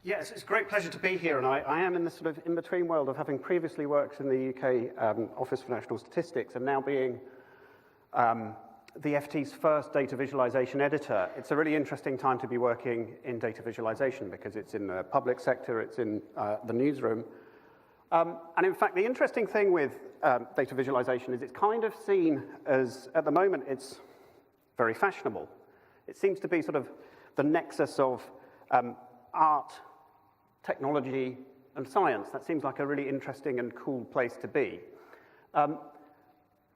Yes, it's a great pleasure to be here, and I am in this sort of in-between world of having previously worked in the UK Office for National Statistics and now being the FT's first data visualization editor. It's a really interesting time to be working in data visualization because it's in the public sector, it's in the newsroom. And in fact, the interesting thing with data visualization is it's kind of seen as, at the moment, it's very fashionable. It seems to be sort of the nexus of art, technology, and science. That seems like a really interesting and cool place to be. But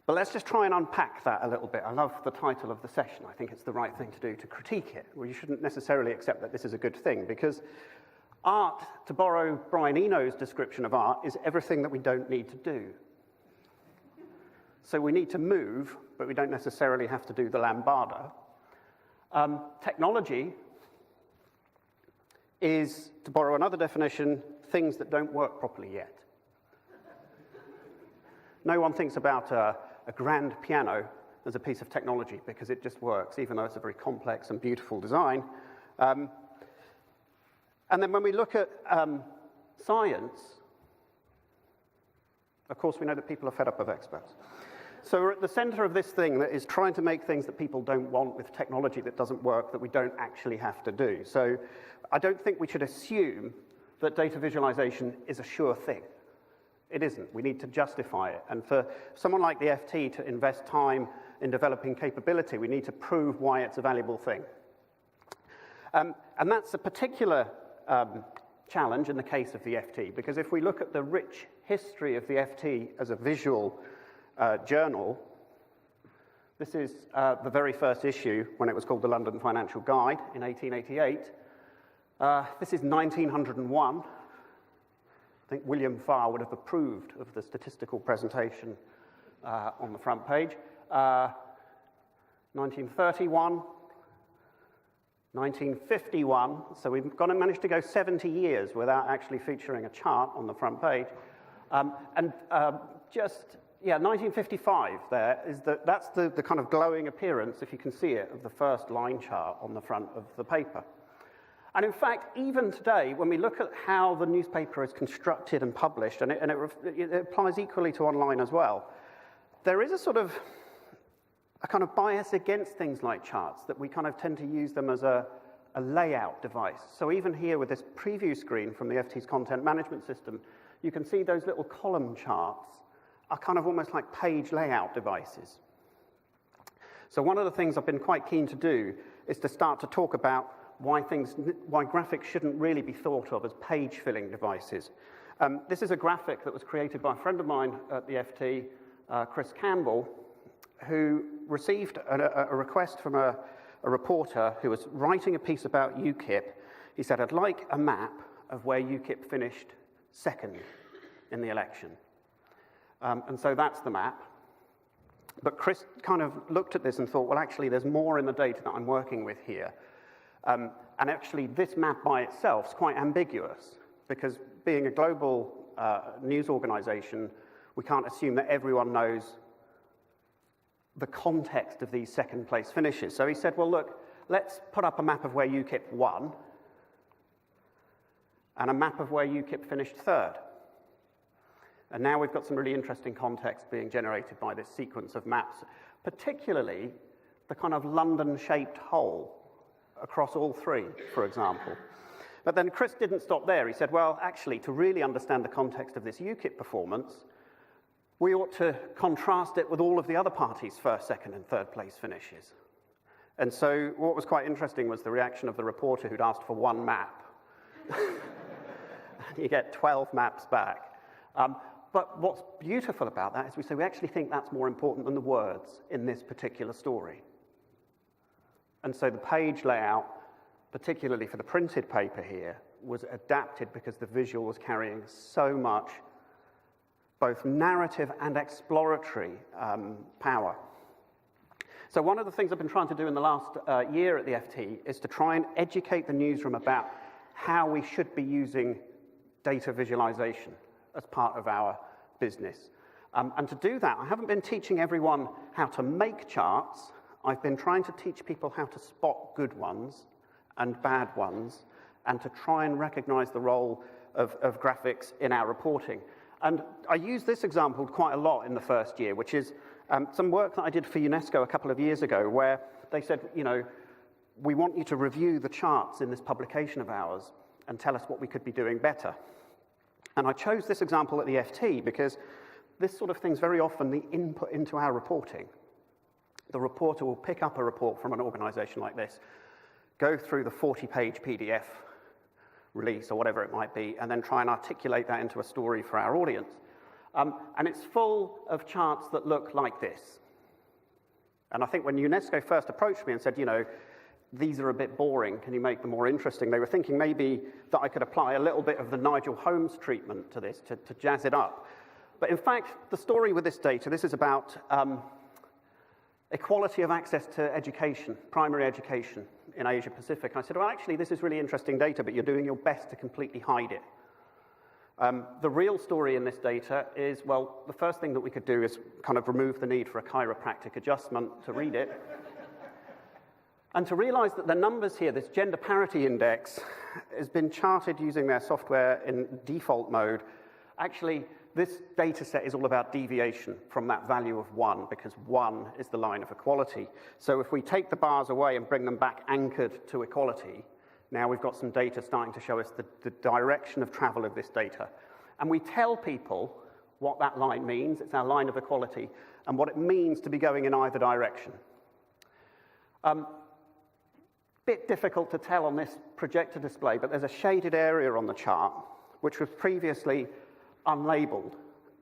let's just try and unpack that a little bit. I love the title of the session. I think it's the right thing to do to critique it. Well, you shouldn't necessarily accept that this is a good thing, because art, to borrow Brian Eno's description of art, is everything that we don't need to do. So we need to move, but we don't necessarily have to do the lambada. Technology is, to borrow another definition, things that don't work properly yet. No one thinks about a grand piano as a piece of technology because it just works, even though it's a very complex and beautiful design. And then when we look at science, of course we know that people are fed up of experts. So we're at the center of this thing that is trying to make things that people don't want with technology that doesn't work, that we don't actually have to do. So I don't think we should assume that data visualization is a sure thing. It isn't. We need to justify it. And for someone like the FT to invest time in developing capability, we need to prove why it's a valuable thing. And that's a particular challenge in the case of the FT, because if we look at the rich history of the FT as a visual journal, this is the very first issue when it was called the London Financial Guide in 1888. This is 1901. I think William Farr would have approved of the statistical presentation on the front page. 1931, 1951, so we've managed to go 70 years without actually featuring a chart on the front page. Yeah, 1955 there is that's the kind of glowing appearance, if you can see it, of the first line chart on the front of the paper. And in fact, even today, when we look at how the newspaper is constructed and published, and it applies equally to online as well, there is a kind of bias against things like charts, that we kind of tend to use them as a layout device. So even here with this preview screen from the FT's content management system, you can see those little column charts are kind of almost like page layout devices. So one of the things I've been quite keen to do is to start to talk about why graphics shouldn't really be thought of as page-filling devices. This is a graphic that was created by a friend of mine at the FT, Chris Campbell, who received a request from a reporter who was writing a piece about UKIP. He said, "I'd like a map of where UKIP finished second in the election." And so that's the map. But Chris kind of looked at this and thought, well, actually, there's more in the data that I'm working with here. And actually, this map by itself is quite ambiguous, because being a global news organization, we can't assume that everyone knows the context of these second-place finishes. So he said, well, look, let's put up a map of where UKIP won and a map of where UKIP finished third. And now we've got some really interesting context being generated by this sequence of maps, particularly the kind of London-shaped hole across all three, for example. But then Chris didn't stop there. He said, well, actually, to really understand the context of this UKIP performance, we ought to contrast it with all of the other parties' first, second, and third place finishes. And so what was quite interesting was the reaction of the reporter who'd asked for one map. And you get 12 maps back. But what's beautiful about that is we actually think that's more important than the words in this particular story. And so the page layout, particularly for the printed paper here, was adapted because the visual was carrying so much both narrative and exploratory power. So one of the things I've been trying to do in the last year at the FT is to try and educate the newsroom about how we should be using data visualization as part of our business. And to do that, I haven't been teaching everyone how to make charts. I've been trying to teach people how to spot good ones and bad ones and to try and recognize the role of graphics in our reporting. And I use this example quite a lot in the first year, which is some work that I did for UNESCO a couple of years ago, where they said, you know, we want you to review the charts in this publication of ours and tell us what we could be doing better. And I chose this example at the FT because this sort of thing's very often the input into our reporting. The reporter will pick up a report from an organization like this, go through the 40-page PDF release or whatever it might be, and then try and articulate that into a story for our audience. And it's full of charts that look like this. And I think when UNESCO first approached me and said, you know, these are a bit boring, can you make them more interesting? They were thinking maybe that I could apply a little bit of the Nigel Holmes treatment to this, to jazz it up. But in fact, the story with this data, this is about equality of access to education, primary education in Asia Pacific. I said, well, actually, this is really interesting data, but you're doing your best to completely hide it. The real story in this data is, well, the first thing that we could do is kind of remove the need for a chiropractic adjustment to read it. And to realize that the numbers here, this gender parity index, has been charted using their software in default mode. Actually, this data set is all about deviation from that value of 1, because 1 is the line of equality. So if we take the bars away and bring them back anchored to equality, now we've got some data starting to show us the direction of travel of this data. And we tell people what that line means. It's our line of equality, and what it means to be going in either direction. Bit difficult to tell on this projector display, but there's a shaded area on the chart, which was previously unlabeled,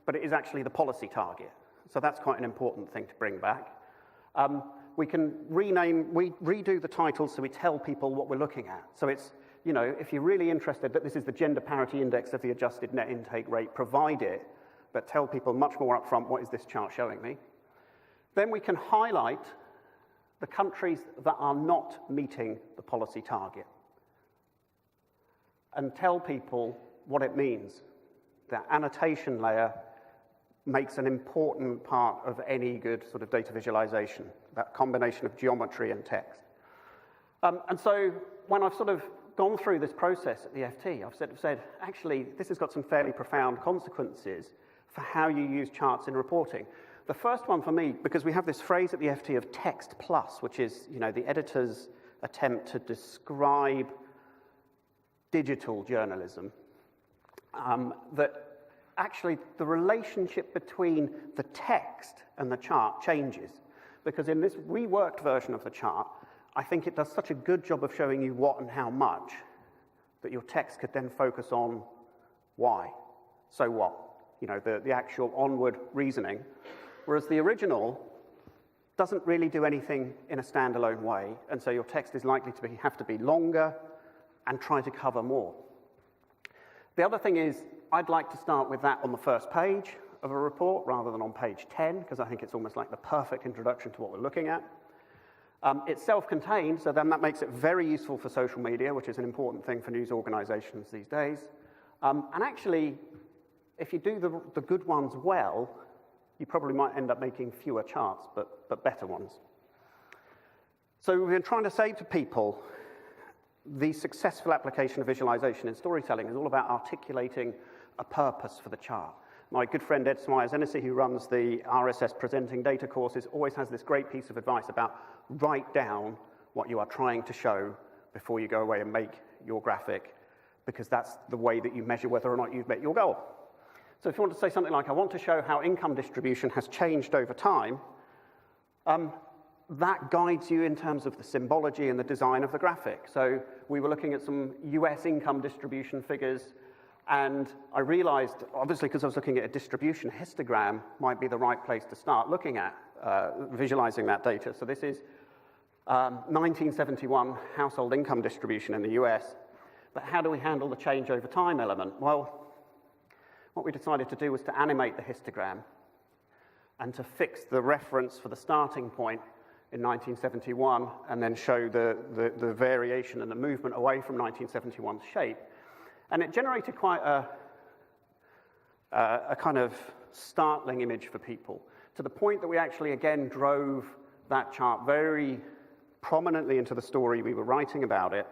but it is actually the policy target. So that's quite an important thing to bring back. We can redo the titles so we tell people what we're looking at. So it's, you know, if you're really interested that this is the gender parity index of the adjusted net intake rate, provide it, but tell people much more upfront, what is this chart showing me? Then we can highlight the countries that are not meeting the policy target and tell people what it means. That annotation layer makes an important part of any good sort of data visualization, that combination of geometry and text. And so when I've sort of gone through this process at the FT, I've sort of said, actually, this has got some fairly profound consequences for how you use charts in reporting. The first one for me, because we have this phrase at the FT of text plus, which is, you know, the editor's attempt to describe digital journalism, that actually the relationship between the text and the chart changes. Because in this reworked version of the chart, I think it does such a good job of showing you what and how much that your text could then focus on why. So what? You know, the actual onward reasoning. Whereas the original doesn't really do anything in a standalone way, and so your text is likely to have to be longer and try to cover more. The other thing is, I'd like to start with that on the first page of a report rather than on page 10, because I think it's almost like the perfect introduction to what we're looking at. It's self-contained, so then that makes it very useful for social media, which is an important thing for news organizations these days. And actually, if you do the good ones well, you probably might end up making fewer charts, but better ones. So we've been trying to say to people, the successful application of visualization in storytelling is all about articulating a purpose for the chart. My good friend Ed Smyers-Hennessy, who runs the RSS Presenting Data courses, always has this great piece of advice about write down what you are trying to show before you go away and make your graphic, because that's the way that you measure whether or not you've met your goal. So if you want to say something like, I want to show how income distribution has changed over time, that guides you in terms of the symbology and the design of the graphic. So we were looking at some US income distribution figures, and I realized, obviously because I was looking at a distribution, a histogram might be the right place to start looking at visualizing that data. So this is 1971 household income distribution in the US, but how do we handle the change over time element? Well, what we decided to do was to animate the histogram and to fix the reference for the starting point in 1971 and then show the variation and the movement away from 1971's shape. And it generated quite a kind of startling image for people, to the point that we actually again drove that chart very prominently into the story we were writing about it.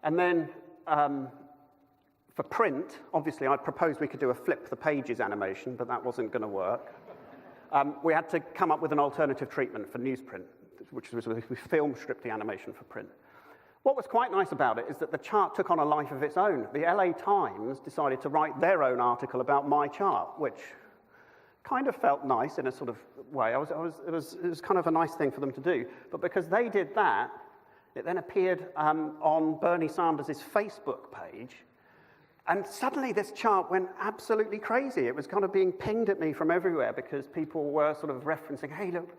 And then for print, obviously I proposed we could do a flip the pages animation, but that wasn't going to work. We had to come up with an alternative treatment for newsprint, which was we film stripped the animation for print. What was quite nice about it is that the chart took on a life of its own. The LA Times decided to write their own article about my chart, which kind of felt nice in a sort of way. It was kind of a nice thing for them to do. But because they did that, it then appeared on Bernie Sanders' Facebook page. And suddenly this chart went absolutely crazy. It was kind of being pinged at me from everywhere because people were sort of referencing, hey, look,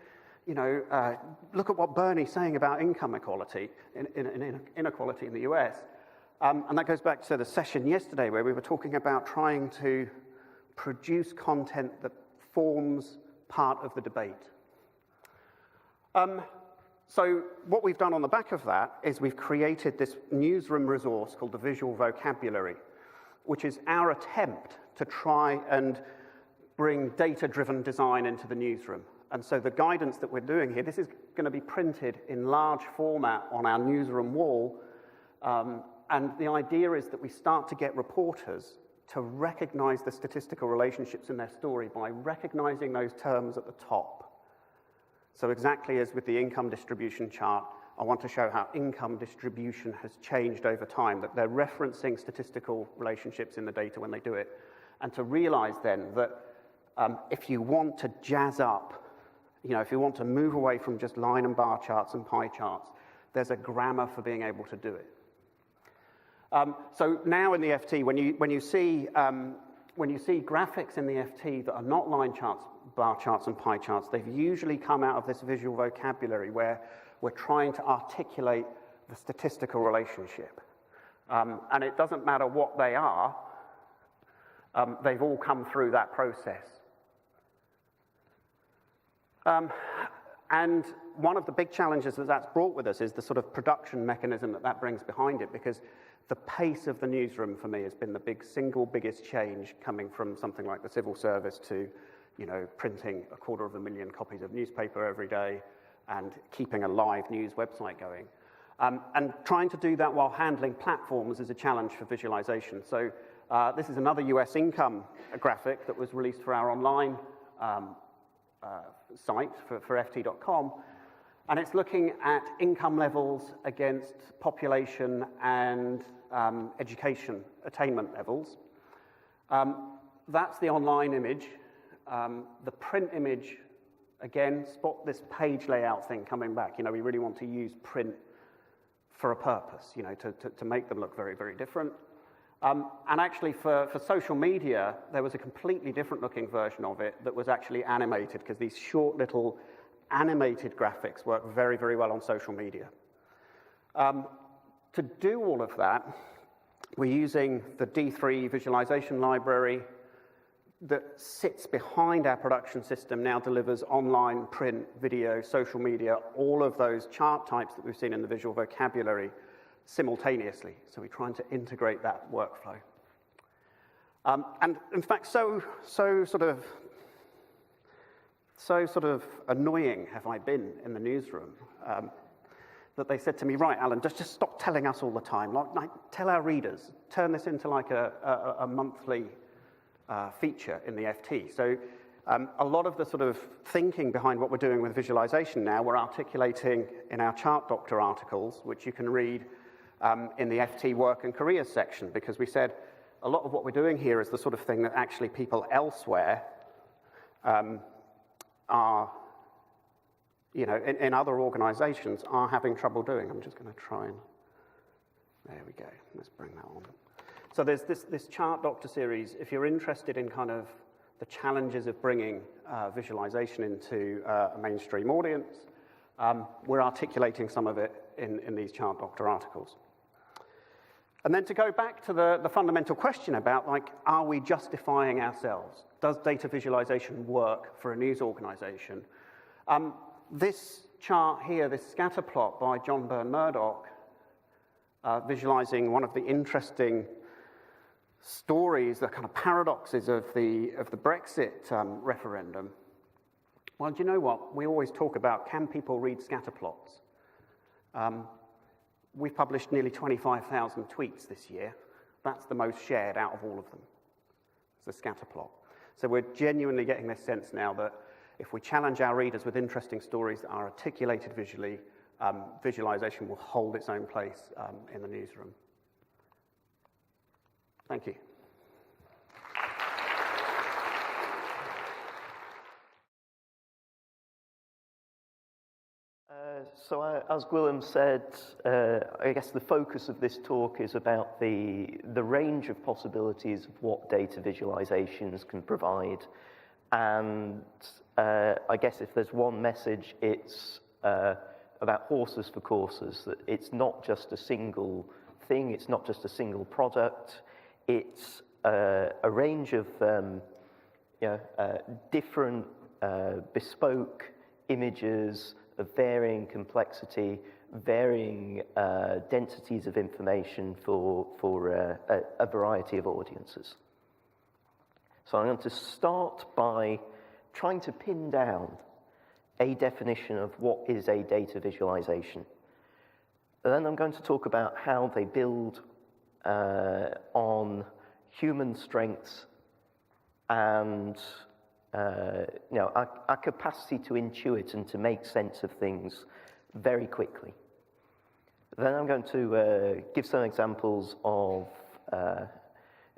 look at what Bernie's saying about income equality, inequality in the US. And that goes back to the session yesterday where we were talking about trying to produce content that forms part of the debate. So what we've done on the back of that is we've created this newsroom resource called the Visual Vocabulary, which is our attempt to try and bring data-driven design into the newsroom. And so the guidance that we're doing here, this is going to be printed in large format on our newsroom wall. And the idea is that we start to get reporters to recognize the statistical relationships in their story by recognizing those terms at the top. So exactly as with the income distribution chart, I want to show how income distribution has changed over time, that they're referencing statistical relationships in the data when they do it, and to realize then that if you want to jazz up, if you want to move away from just line and bar charts and pie charts, there's a grammar for being able to do it. So now in the FT, when you see graphics in the FT that are not line charts, bar charts, and pie charts, they've usually come out of this visual vocabulary where we're trying to articulate the statistical relationship. And it doesn't matter what they are, they've all come through that process. And one of the big challenges that that's brought with us is the sort of production mechanism that brings behind it, because the pace of the newsroom for me has been the single biggest change coming from something like the civil service to, printing 250,000 copies of newspaper every day and keeping a live news website going. And trying to do that while handling platforms is a challenge for visualization. So this is another US income graphic that was released for our online site for ft.com, and it's looking at income levels against population and education attainment levels. That's the online image. The print image, again, spot this page layout thing coming back. We really want to use print for a purpose, to make them look very, very different. And actually for social media, there was a completely different looking version of it that was actually animated, because these short little animated graphics work very, very well on social media. To do all of that, we're using the D3 visualization library that sits behind our production system, now delivers online, print, video, social media, all of those chart types that we've seen in the visual vocabulary simultaneously. So we're trying to integrate that workflow. And in fact, so sort of annoying have I been in the newsroom that they said to me, right, Alan, just stop telling us all the time. Like tell our readers, turn this into like a monthly feature in the FT. So a lot of the sort of thinking behind what we're doing with visualization now, we're articulating in our Chart Doctor articles, which you can read in the FT work and careers section, because we said a lot of what we're doing here is the sort of thing that actually people elsewhere are, in other organizations are having trouble doing. I'm just going to try and, there we go, let's bring that on. So there's this Chart Doctor series. If you're interested in kind of the challenges of bringing visualization into a mainstream audience, we're articulating some of it in these Chart Doctor articles. And then to go back to the fundamental question about, are we justifying ourselves? Does data visualization work for a news organization? This chart here, this scatter plot by John Byrne Murdoch, visualizing one of the interesting stories, the kind of paradoxes of the Brexit referendum. Well, do you know what? We always talk about, can people read scatter plots? We've published nearly 25,000 tweets this year. That's the most shared out of all of them. It's a scatter plot. So we're genuinely getting this sense now that if we challenge our readers with interesting stories that are articulated visually, visualization will hold its own place in the newsroom. Thank you. So as Gwilym said, I guess the focus of this talk is about the range of possibilities of what data visualizations can provide. And I guess if there's one message, it's about horses for courses, that it's not just a single thing, it's not just a single product, it's a range of different bespoke images of varying complexity, varying densities of information for a variety of audiences. So I'm going to start by trying to pin down a definition of what is a data visualization. And then I'm going to talk about how they build on human strengths and our capacity to intuit and to make sense of things very quickly. Then I'm going to give some examples of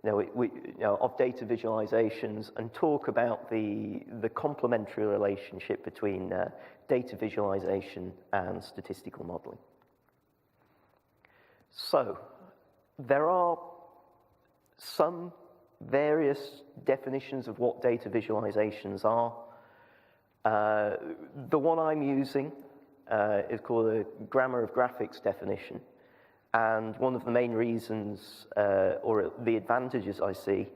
of data visualizations and talk about the complementary relationship between data visualization and statistical modeling. So there are some various definitions of what data visualizations are. The one I'm using is called a grammar of graphics definition. And one of the main reasons, or the advantages I see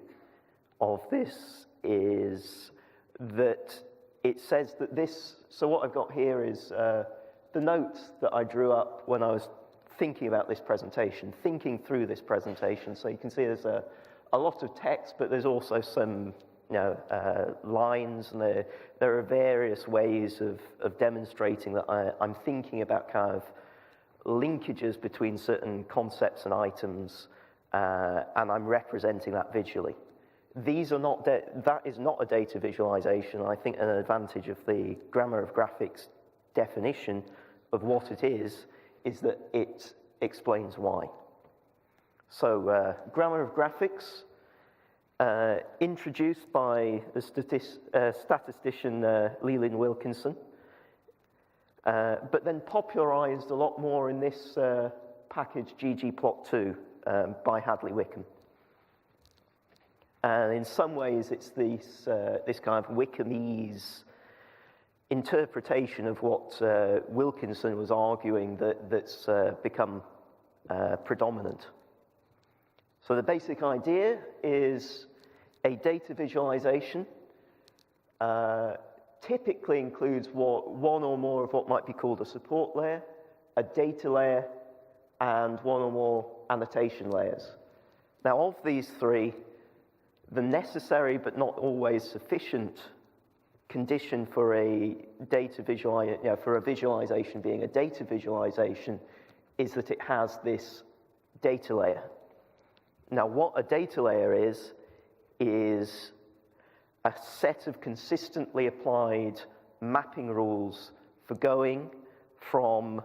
of this is that it says that this, so what I've got here is the notes that I drew up when I was thinking about this presentation, thinking through this presentation. So you can see there's a lot of text, but there's also some lines, and there are various ways of demonstrating that I'm thinking about kind of linkages between certain concepts and items, and I'm representing that visually. These are not that is not a data visualization. I think an advantage of the grammar of graphics definition of what it is that it explains why. So grammar of graphics, introduced by the statistician Leland Wilkinson, but then popularized a lot more in this package ggplot2 by Hadley Wickham. And in some ways it's this kind of Wickhamese interpretation of what Wilkinson was arguing that's become predominant. So the basic idea is a data visualization typically includes one or more of what might be called a support layer, a data layer, and one or more annotation layers. Now, of these three, the necessary but not always sufficient condition for a for a visualization being a data visualization is that it has this data layer. Now, what a data layer is a set of consistently applied mapping rules for going from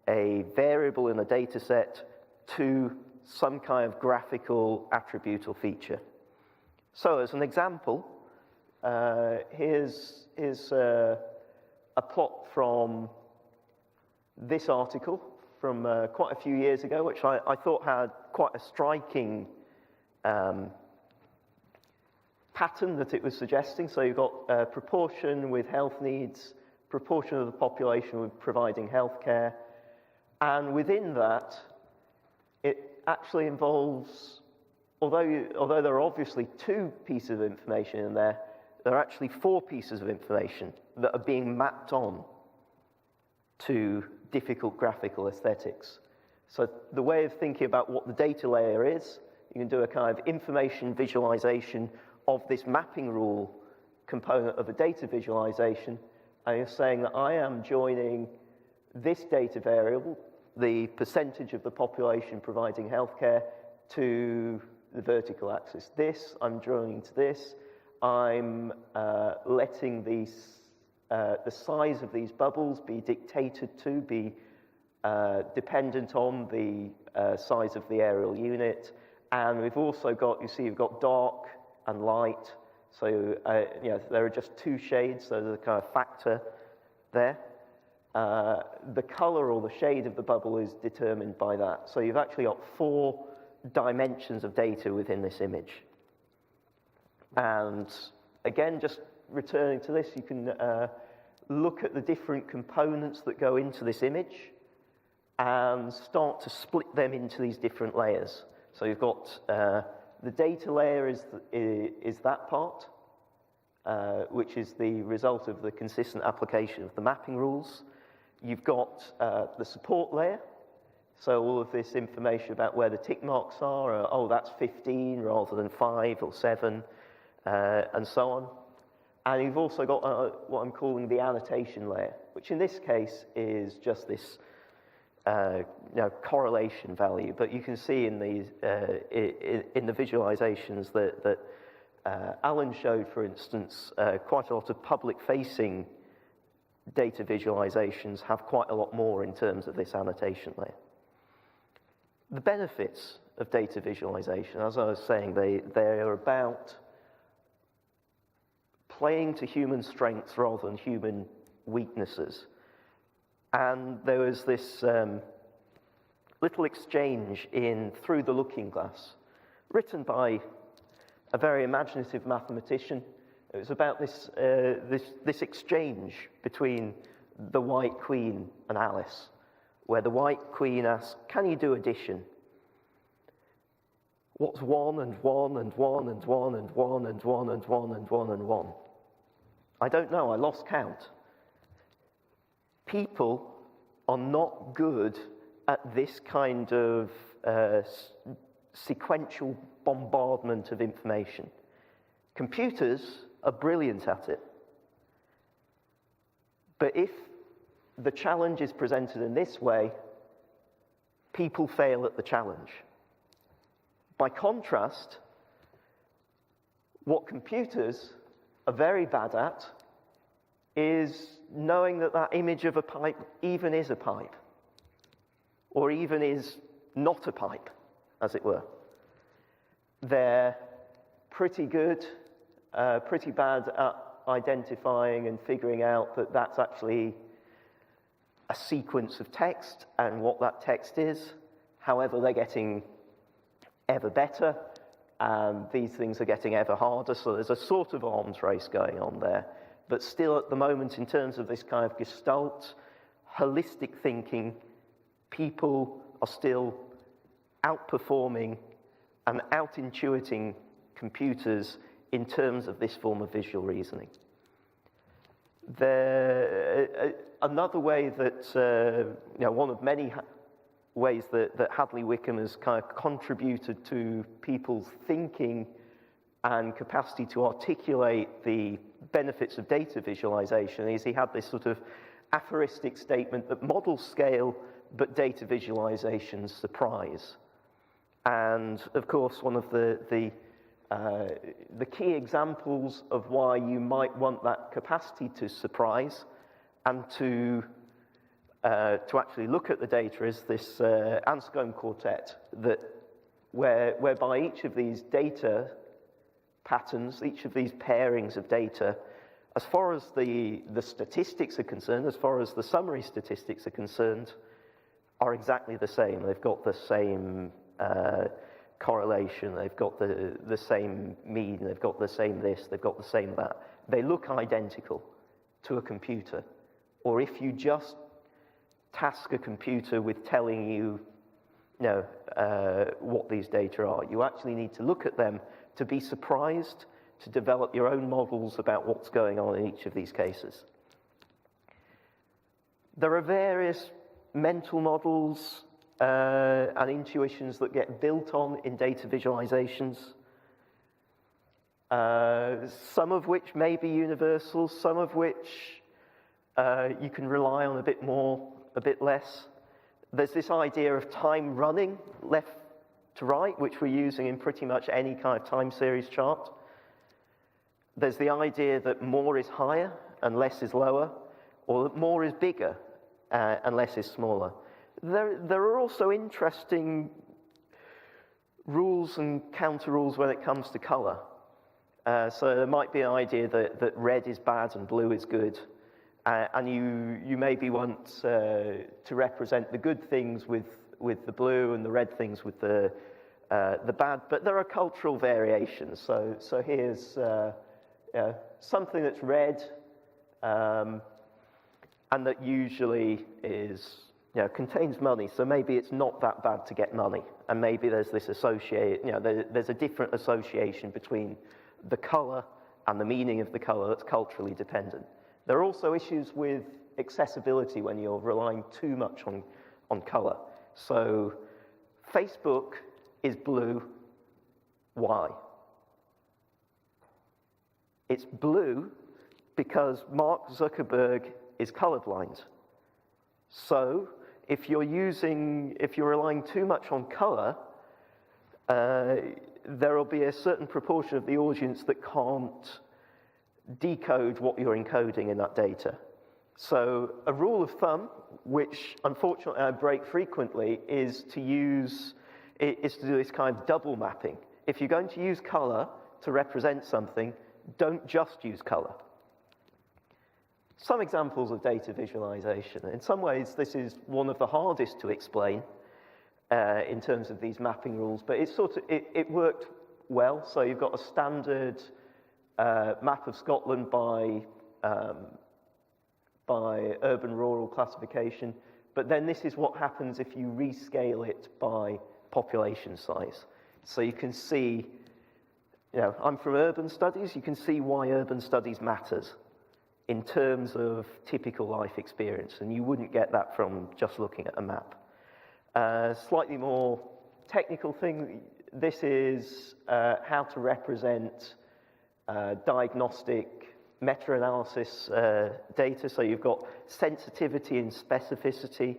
a variable in a data set to some kind of graphical attribute or feature. So as an example, here's a plot from this article from quite a few years ago, which I thought had quite a striking pattern that it was suggesting. So you've got proportion with health needs, proportion of the population with providing healthcare, and within that, it actually involves, although there are obviously two pieces of information in there, there are actually four pieces of information that are being mapped on to difficult graphical aesthetics. So the way of thinking about what the data layer is, you can do a kind of information visualization of this mapping rule component of a data visualization, and you're saying that I am joining this data variable the percentage of the population providing healthcare to the vertical axis. I'm drawing into this. I'm letting the size of these bubbles be dictated to, be dependent on the size of the aerial unit. And we've also got, you see, you've got dark and light. So, there are just two shades, so there's a kind of factor there. The color or the shade of the bubble is determined by that. So you've actually got 4 dimensions of data within this image. And again, just returning to this, you can look at the different components that go into this image and start to split them into these different layers. So you've got the data layer is that part, which is the result of the consistent application of the mapping rules. You've got the support layer, so all of this information about where the tick marks are, oh, that's 15 rather than 5 or 7, and so on. And you've also got what I'm calling the annotation layer, which in this case is just this correlation value. But you can see in these in the visualizations that Alan showed, for instance, quite a lot of public-facing data visualizations have quite a lot more in terms of this annotation layer. The benefits of data visualization, as I was saying, they are about playing to human strengths rather than human weaknesses. And there was this little exchange in Through the Looking Glass, written by a very imaginative mathematician. It was about this exchange between the White Queen and Alice, where the White Queen asks, "Can you do addition? What's 1 and 1 and 1 and 1 and 1 and 1 and 1 and 1 and 1? I don't know, I lost count." People are not good at this kind of sequential bombardment of information. Computers are brilliant at it. But if the challenge is presented in this way, people fail at the challenge. By contrast, what computers are very bad at is knowing that that image of a pipe even is a pipe, or even is not a pipe, as it were. They're pretty good, pretty bad at identifying and figuring out that that's actually a sequence of text and what that text is. However, they're getting ever better, and these things are getting ever harder, so there's a sort of arms race going on there. But still, at the moment, in terms of this kind of gestalt, holistic thinking, people are still outperforming and out-intuiting computers in terms of this form of visual reasoning. Another way that, one of many ways that Hadley Wickham has kind of contributed to people's thinking and capacity to articulate the benefits of data visualization is he had this sort of aphoristic statement that models scale, but data visualizations surprise. And of course, one of the key examples of why you might want that capacity to surprise and to actually look at the data is this Anscombe quartet, whereby each of these data patterns, each of these pairings of data, as far as the statistics are concerned, as far as the summary statistics are concerned, are exactly the same. They've got the same correlation, they've got the same mean, they've got the same this, they've got the same that. They look identical to a computer. Or if you just task a computer with telling you, what these data are, you actually need to look at them to be surprised, to develop your own models about what's going on in each of these cases. There are various mental models and intuitions that get built on in data visualizations, some of which may be universal, some of which you can rely on a bit more, a bit less. There's this idea of time running left to right, which we're using in pretty much any kind of time series chart. There's the idea that more is higher and less is lower, or that more is bigger and less is smaller. There are also interesting rules and counter rules when it comes to color. So there might be an idea that red is bad and blue is good. And you maybe want to represent the good things with the blue and the red things with the bad, but there are cultural variations. So here's something that's red, and that usually is, contains money. So maybe it's not that bad to get money, and maybe there's this there's a different association between the color and the meaning of the color that's culturally dependent. There are also issues with accessibility when you're relying too much on color. So Facebook is blue. Why? It's blue because Mark Zuckerberg is colorblind. So if you're relying too much on color, there will be a certain proportion of the audience that can't decode what you're encoding in that data. So a rule of thumb, which unfortunately I break frequently, is to do this kind of double mapping. If you're going to use color to represent something, don't just use color. Some examples of data visualization. In some ways, this is one of the hardest to explain in terms of these mapping rules, but it worked well. So you've got a standard map of Scotland by urban-rural classification, but then this is what happens if you rescale it by population size. So you can see, I'm from urban studies, you can see why urban studies matters in terms of typical life experience, and you wouldn't get that from just looking at a map. Slightly more technical thing, this is how to represent diagnostic meta-analysis data. So you've got sensitivity and specificity.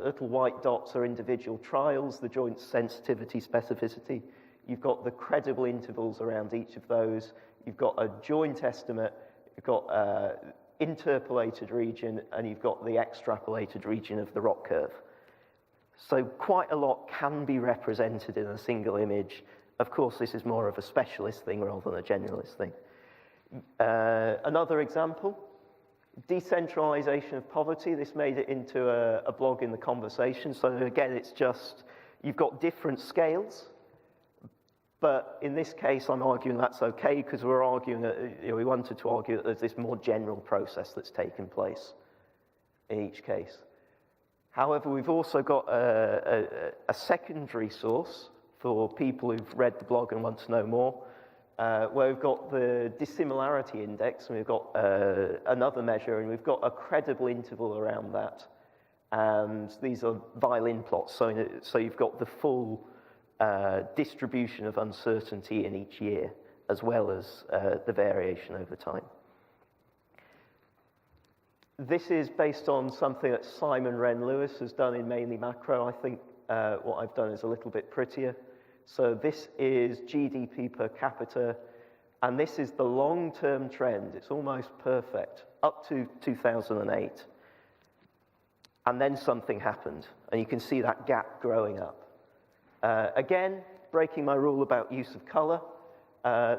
Little white dots are individual trials, the joint sensitivity, specificity. You've got the credible intervals around each of those. You've got a joint estimate. You've got interpolated region, and you've got the extrapolated region of the ROC curve. So quite a lot can be represented in a single image. Of course, this is more of a specialist thing rather than a generalist thing. Another example, decentralization of poverty. This made it into a blog in the conversation. So again, it's just, you've got different scales. But in this case, I'm arguing that's okay because we're arguing that, we wanted to argue that there's this more general process that's taken place in each case. However, we've also got a secondary source for people who've read the blog and want to know more, where we've got the dissimilarity index, and we've got another measure, and we've got a credible interval around that. And these are violin plots, so you've got the full distribution of uncertainty in each year, as well as the variation over time. This is based on something that Simon Wren-Lewis has done in mainly macro. I think what I've done is a little bit prettier. So this is GDP per capita, and this is the long-term trend. It's almost perfect, up to 2008. And then something happened, and you can see that gap growing up. Again, breaking my rule about use of color.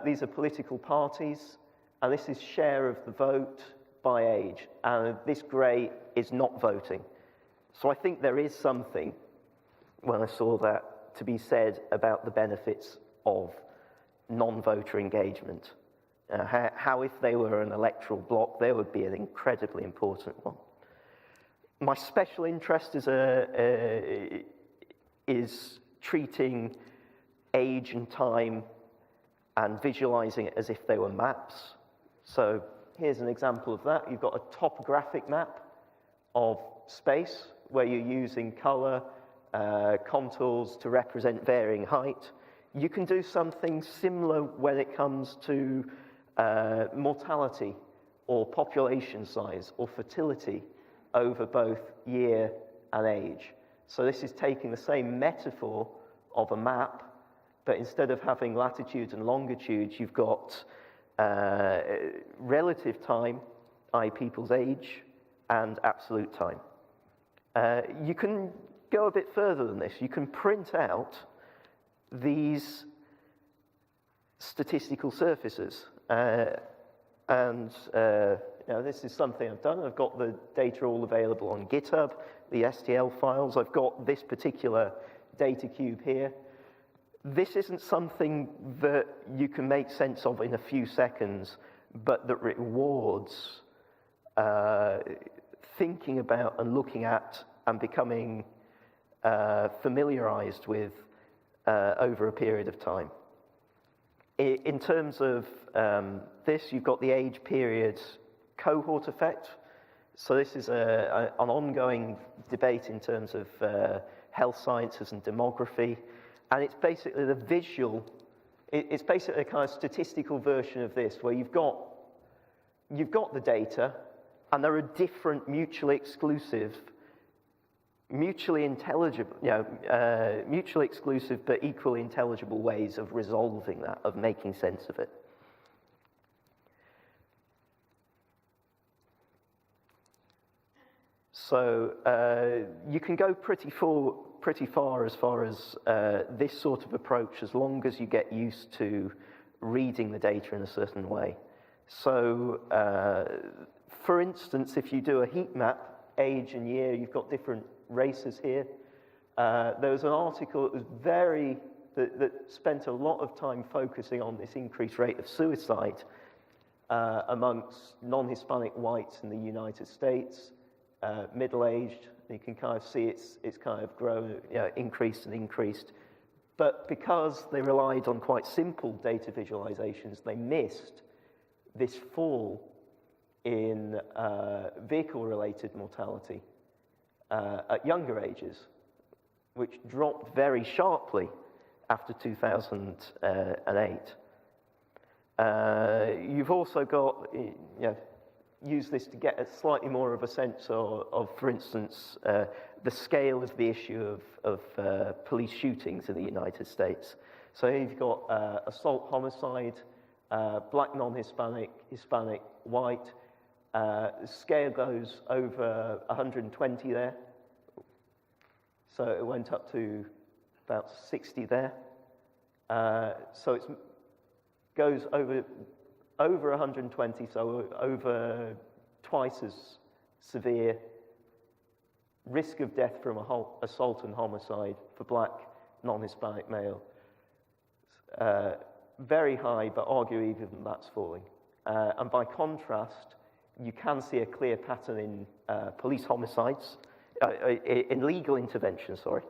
These are political parties, and this is share of the vote by age, and this gray is not voting. So I think there is something, when I saw that, to be said about the benefits of non-voter engagement. How if they were an electoral bloc, they would be an incredibly important one. My special interest is treating age and time and visualizing it as if they were maps. So here's an example of that. You've got a topographic map of space where you're using color, contours to represent varying height. You can do something similar when it comes to mortality or population size or fertility over both year and age. So this is taking the same metaphor of a map, but instead of having latitudes and longitudes, you've got relative time, i.e. people's age, and absolute time. You can go a bit further than this. You can print out these statistical surfaces. This is something I've done. I've got the data all available on GitHub, the STL files. I've got this particular data cube here. This isn't something that you can make sense of in a few seconds, but that rewards thinking about and looking at and becoming familiarized with over a period of time. In terms of this, you've got the age period cohort effect. So this is an ongoing debate in terms of health sciences and demography. And it's basically it's basically a kind of statistical version of this, where you've got the data, and there are different mutually exclusive, mutually intelligible, mutually exclusive but equally intelligible ways of resolving that, of making sense of it. So you can go pretty far as this sort of approach, as long as you get used to reading the data in a certain way. So, for instance, if you do a heat map, age and year, you've got different races here. There was an article that was that spent a lot of time focusing on this increased rate of suicide amongst non-Hispanic whites in the United States, middle-aged. You can kind of see it's kind of grown, increased and increased. But because they relied on quite simple data visualizations, they missed this fall in vehicle-related mortality at younger ages, which dropped very sharply after 2008. You've also got, use this to get a slightly more of a sense of for instance, the scale of the issue of police shootings in the United States. So here you've got assault, homicide, black, non-Hispanic, Hispanic, white. Scale goes over 120 there. So it went up to about 60 there. So it goes over 120, so over twice as severe risk of death from assault and homicide for black, non-Hispanic male. Very high, but argue even that's falling. And by contrast, you can see a clear pattern in police homicides, in legal intervention, sorry.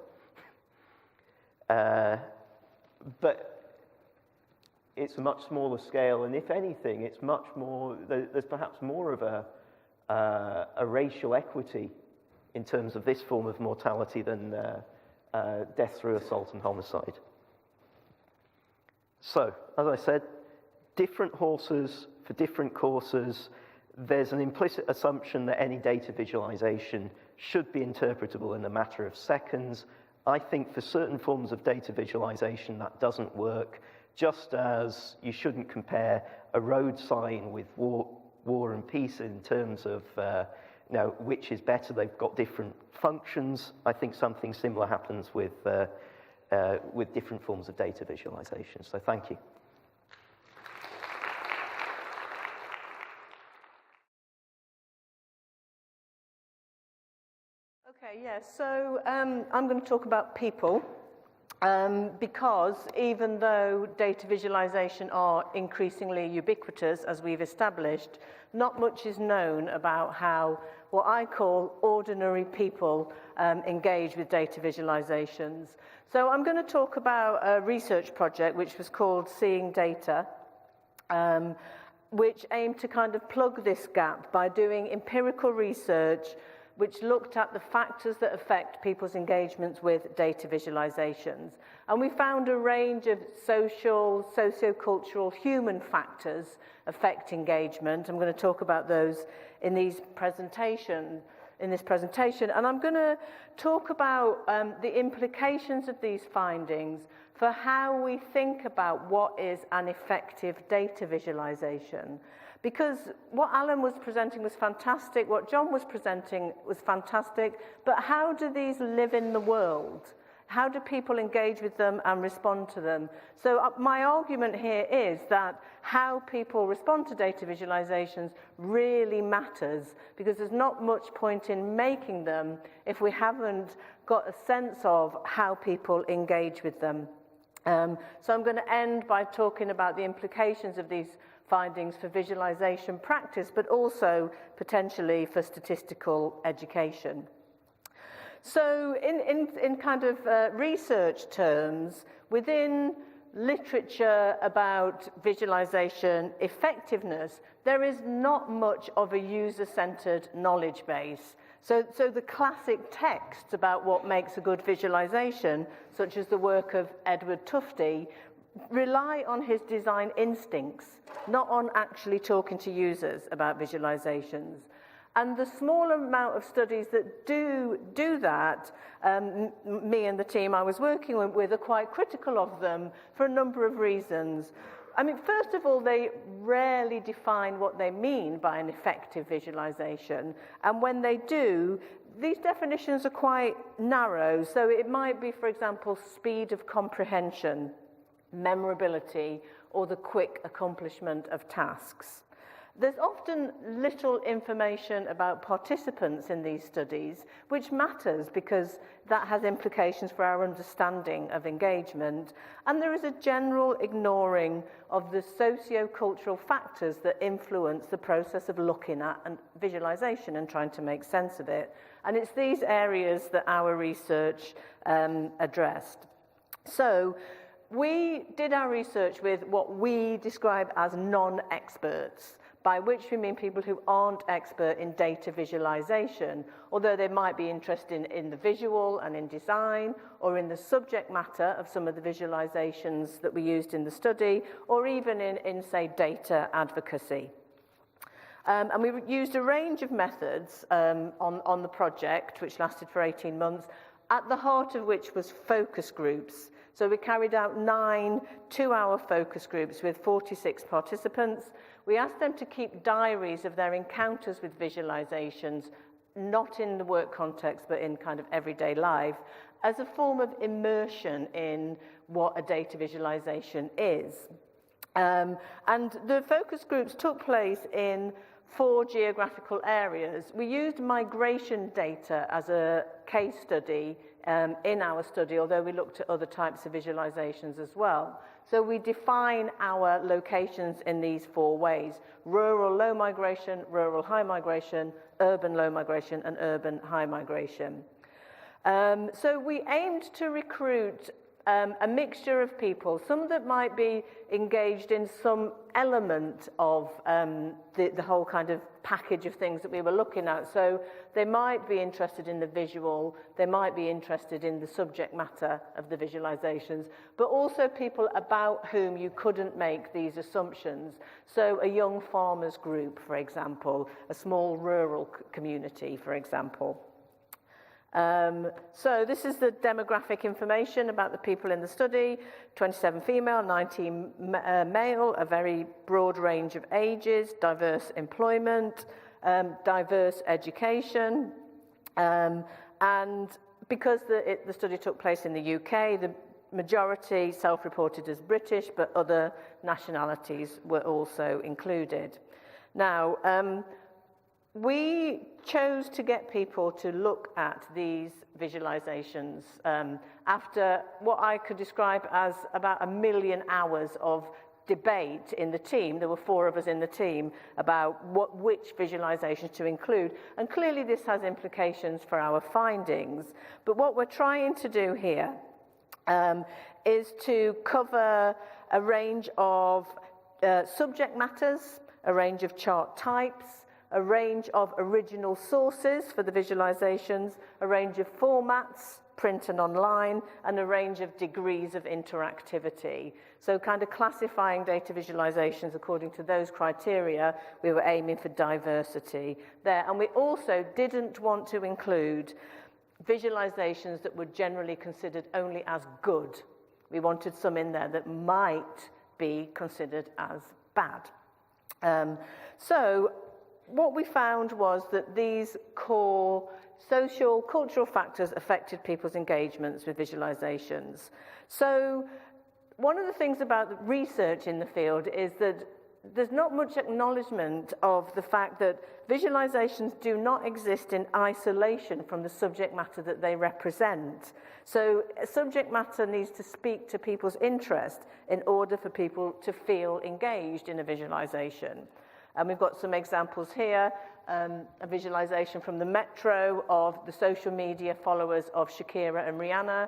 But it's a much smaller scale, and if anything, it's much more, there's perhaps more of a racial equity in terms of this form of mortality than death through assault and homicide. So, as I said, different horses for different courses. There's an implicit assumption that any data visualization should be interpretable in a matter of seconds. I think for certain forms of data visualization that doesn't work, just as you shouldn't compare a road sign with war and peace in terms of which is better. They've got different functions. I think something similar happens with different forms of data visualization. So thank you. Okay, yeah, so I'm going to talk about people because even though data visualization are increasingly ubiquitous, as we've established, not much is known about how what I call ordinary people engage with data visualizations. So I'm going to talk about a research project which was called Seeing Data, which aimed to kind of plug this gap by doing empirical research which looked at the factors that affect people's engagements with data visualizations. And we found a range of social, socio-cultural, human factors affect engagement. I'm going to talk about those in these presentations. in this presentation, and I'm going to talk about the implications of these findings for how we think about what is an effective data visualization. Because what Alan was presenting was fantastic, what John was presenting was fantastic, but how do these live in the world? How do people engage with them and respond to them? So my argument here is that how people respond to data visualizations really matters, because there's not much point in making them if we haven't got a sense of how people engage with them. So I'm going to end by talking about the implications of these findings for visualization practice, but also potentially for statistical education. So in kind of research terms, within literature about visualization effectiveness, there is not much of a user-centered knowledge base. So the classic texts about what makes a good visualization, such as the work of Edward Tufte, rely on his design instincts, not on actually talking to users about visualizations. And the small amount of studies that do that, me and the team I was working with are quite critical of them for a number of reasons. I mean, first of all, they rarely define what they mean by an effective visualization. And when they do, these definitions are quite narrow. So it might be, for example, speed of comprehension, memorability, or the quick accomplishment of tasks. There's often little information about participants in these studies, which matters because that has implications for our understanding of engagement. And there is a general ignoring of the socio-cultural factors that influence the process of looking at and visualization and trying to make sense of it. And it's these areas that our research addressed. So we did our research with what we describe as non-experts, by which we mean people who aren't expert in data visualization, although they might be interested in the visual and in design, or in the subject matter of some of the visualizations that we used in the study, or even in say, data advocacy. And we used a range of methods on the project, which lasted for 18 months, at the heart of which was focus groups. So we carried out 9 two-hour focus groups with 46 participants. We asked them to keep diaries of their encounters with visualizations, not in the work context, but in kind of everyday life, as a form of immersion in what a data visualization is. And the focus groups took place in 4 geographical areas. We used migration data as a case study in our study, although we looked at other types of visualizations as well. So we define our locations in these 4 ways: rural low migration, rural high migration, urban low migration, and urban high migration. So we aimed to recruit a mixture of people, some that might be engaged in some element of the whole kind of package of things that we were looking at. So they might be interested in the visual, they might be interested in the subject matter of the visualizations, but also people about whom you couldn't make these assumptions. So a young farmers group, for example, a small rural community, for example. So this is the demographic information about the people in the study: 27 female, 19 male, a very broad range of ages, diverse employment, diverse education, and because the study took place in the UK, the majority self-reported as British, but other nationalities were also included. Now, we chose to get people to look at these visualizations after what I could describe as about 1 million hours of debate in the team. There were 4 of us in the team about which visualizations to include. And clearly this has implications for our findings. But what we're trying to do here is to cover a range of subject matters, a range of chart types, a range of original sources for the visualizations, a range of formats, print and online, and a range of degrees of interactivity. So kind of classifying data visualizations according to those criteria, we were aiming for diversity there. And we also didn't want to include visualizations that were generally considered only as good. We wanted some in there that might be considered as bad. So what we found was that these core social, cultural factors affected people's engagements with visualizations. So one of the things about the research in the field is that there's not much acknowledgement of the fact that visualizations do not exist in isolation from the subject matter that they represent. So subject matter needs to speak to people's interest in order for people to feel engaged in a visualization. And we've got some examples here, a visualization from the Metro of the social media followers of Shakira and Rihanna.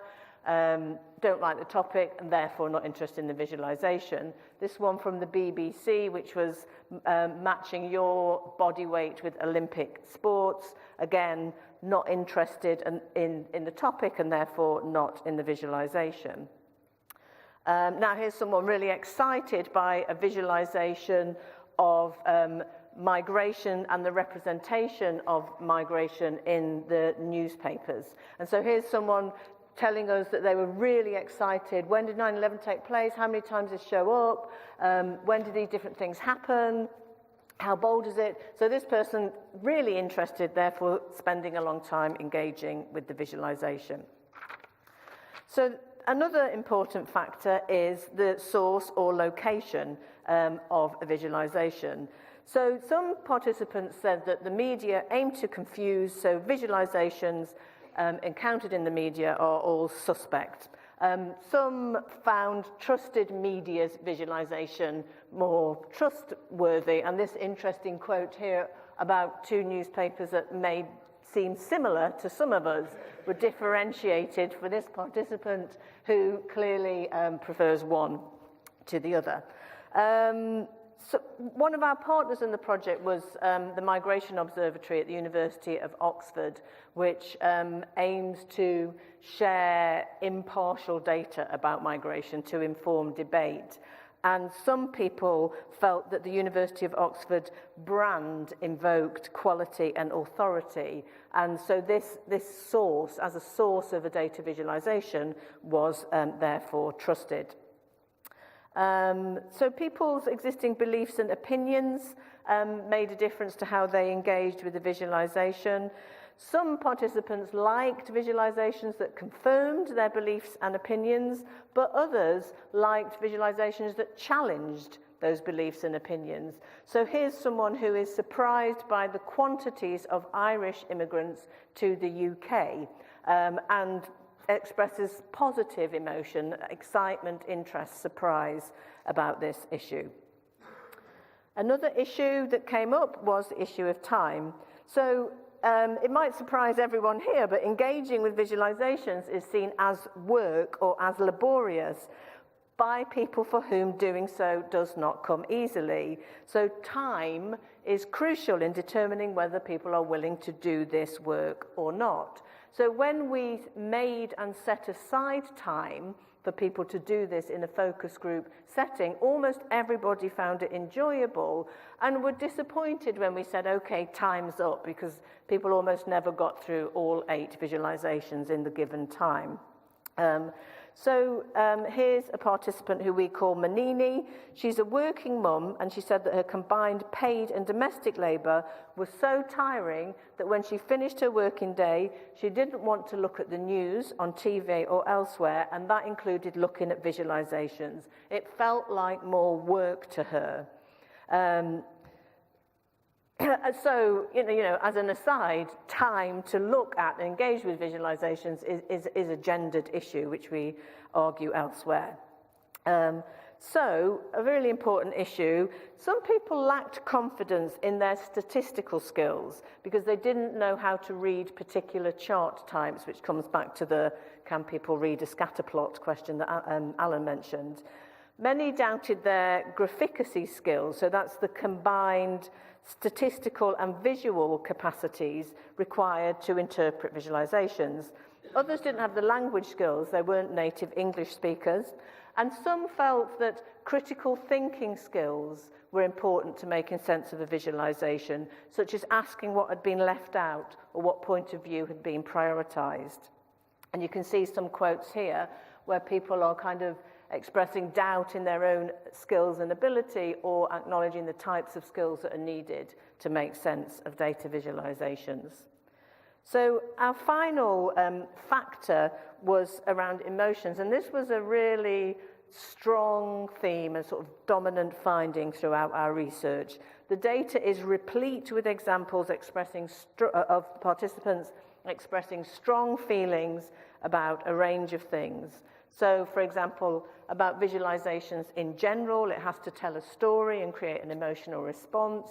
Don't like the topic and therefore not interested in the visualization. This one from the BBC, which was matching your body weight with Olympic sports. Again, not interested in the topic and therefore not in the visualization. Now here's someone really excited by a visualization of migration and the representation of migration in the newspapers. And so here's someone telling us that they were really excited. When did 9/11 take place? How many times did it show up? When did these different things happen? How bold is it? So this person really interested, therefore spending a long time engaging with the visualization. So another important factor is the source or location of a visualization. So some participants said that the media aim to confuse, so visualizations encountered in the media are all suspect. Some found trusted media's visualization more trustworthy, and this interesting quote here about two newspapers that may seem similar to some of us were differentiated for this participant who clearly prefers one to the other. So one of our partners in the project was the Migration Observatory at the University of Oxford, which aims to share impartial data about migration to inform debate. And some people felt that the University of Oxford brand invoked quality and authority. And so this source, as a source of a data visualization, was therefore trusted. So people's existing beliefs and opinions made a difference to how they engaged with the visualization. Some participants liked visualizations that confirmed their beliefs and opinions, but others liked visualizations that challenged those beliefs and opinions. So here's someone who is surprised by the quantities of Irish immigrants to the UK and expresses positive emotion, excitement, interest, surprise about this issue. Another issue that came up was the issue of time. So it might surprise everyone here, but engaging with visualizations is seen as work or as laborious by people for whom doing so does not come easily. So time is crucial in determining whether people are willing to do this work or not. So when we made and set aside time for people to do this in a focus group setting, almost everybody found it enjoyable and were disappointed when we said, okay, time's up, because people almost never got through all 8 visualizations in the given time. So here's a participant who we call Manini. She's a working mum, and she said that her combined paid and domestic labour was so tiring that when she finished her working day, she didn't want to look at the news on TV or elsewhere, and that included looking at visualizations. It felt like more work to her. So, you know, as an aside, time to look at and engage with visualizations is a gendered issue, which we argue elsewhere. So, a really important issue, some people lacked confidence in their statistical skills because they didn't know how to read particular chart types, which comes back to the can people read a scatter plot question that Alan mentioned. Many doubted their graphicacy skills, so that's the combined statistical and visual capacities required to interpret visualizations. Others didn't have the language skills. They weren't native English speakers. And some felt that critical thinking skills were important to making sense of a visualization, such as asking what had been left out or what point of view had been prioritized. And you can see some quotes here where people are kind of expressing doubt in their own skills and ability or acknowledging the types of skills that are needed to make sense of data visualizations. So our final factor was around emotions, and this was a really strong theme, a sort of dominant finding throughout our research. The data is replete with examples of participants expressing strong feelings about a range of things. So, for example, about visualizations in general, it has to tell a story and create an emotional response.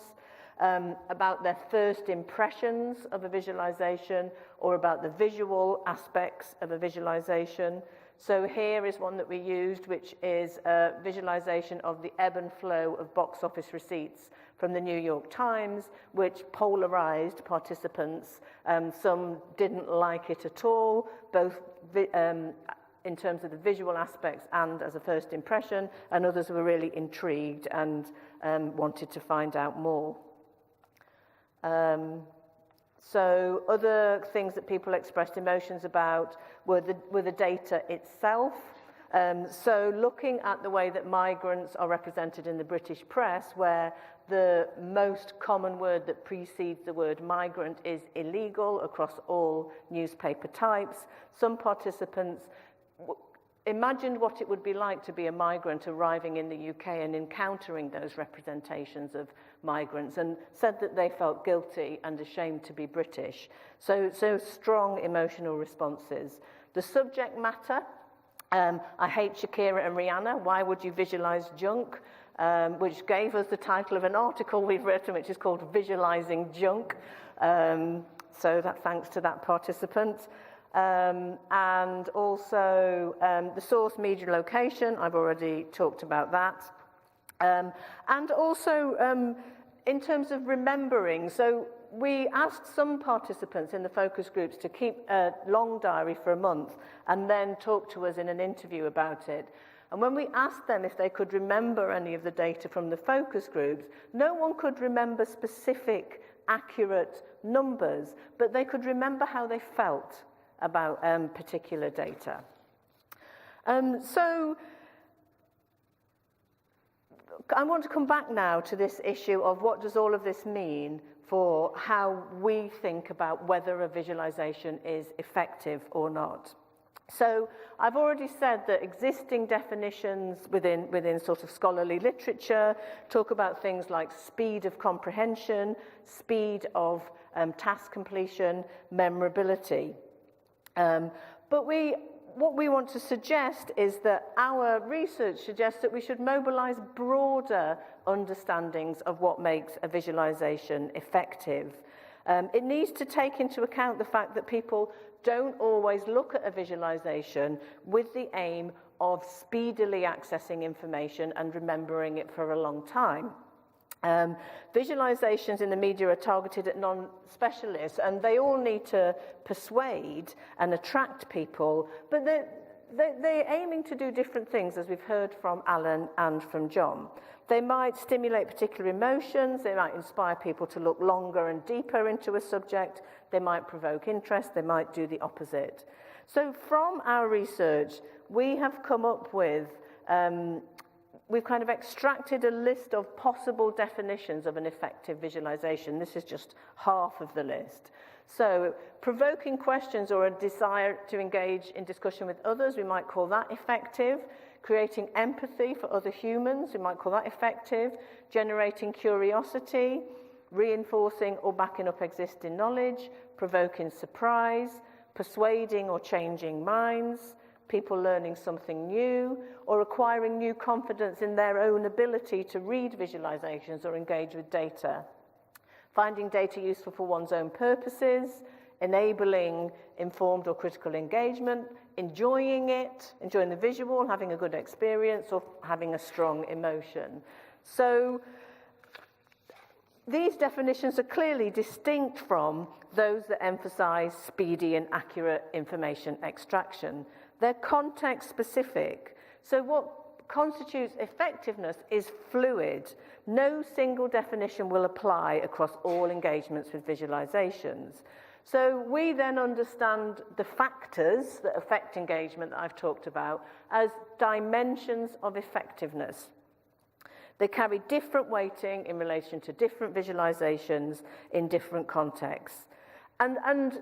About their first impressions of a visualization, or about the visual aspects of a visualization. So here is one that we used, which is a visualization of the ebb and flow of box office receipts from the New York Times, which polarized participants. Some didn't like it at all, both in terms of the visual aspects and as a first impression, and others were really intrigued and wanted to find out more. So other things that people expressed emotions about were the data itself. So looking at the way that migrants are represented in the British press, where the most common word that precedes the word migrant is illegal across all newspaper types, some participants imagined what it would be like to be a migrant arriving in the UK and encountering those representations of migrants, and said that they felt guilty and ashamed to be British. So strong emotional responses. The subject matter, I hate Shakira and Rihanna, why would you visualize junk? Which gave us the title of an article we've written, which is called Visualizing Junk. So that thanks to that participant. And also the source, media, location, I've already talked about that. And also in terms of remembering, so we asked some participants in the focus groups to keep a long diary for a month and then talk to us in an interview about it. And when we asked them if they could remember any of the data from the focus groups, no one could remember specific, accurate numbers, but they could remember how they felt about particular data. So I want to come back now to this issue of what does all of this mean for how we think about whether a visualization is effective or not. So I've already said that existing definitions within sort of scholarly literature talk about things like speed of comprehension, speed of task completion, memorability. But what we want to suggest is that our research suggests that we should mobilize broader understandings of what makes a visualization effective. It needs to take into account the fact that people don't always look at a visualization with the aim of speedily accessing information and remembering it for a long time. Visualizations in the media are targeted at non-specialists, and they all need to persuade and attract people, but they're aiming to do different things, as we've heard from Alan and from John. They might stimulate particular emotions, they might inspire people to look longer and deeper into a subject, they might provoke interest, they might do the opposite. So from our research, we have come up with we've kind of extracted a list of possible definitions of an effective visualization. This is just half of the list. So provoking questions or a desire to engage in discussion with others, we might call that effective. Creating empathy for other humans, we might call that effective. Generating curiosity, reinforcing or backing up existing knowledge, provoking surprise, persuading or changing minds, people learning something new, or acquiring new confidence in their own ability to read visualizations or engage with data. Finding data useful for one's own purposes, enabling informed or critical engagement, enjoying it, enjoying the visual, having a good experience, or having a strong emotion. So these definitions are clearly distinct from those that emphasize speedy and accurate information extraction. They're context-specific. So what constitutes effectiveness is fluid. No single definition will apply across all engagements with visualizations. So we then understand the factors that affect engagement that I've talked about as dimensions of effectiveness. They carry different weighting in relation to different visualizations in different contexts. And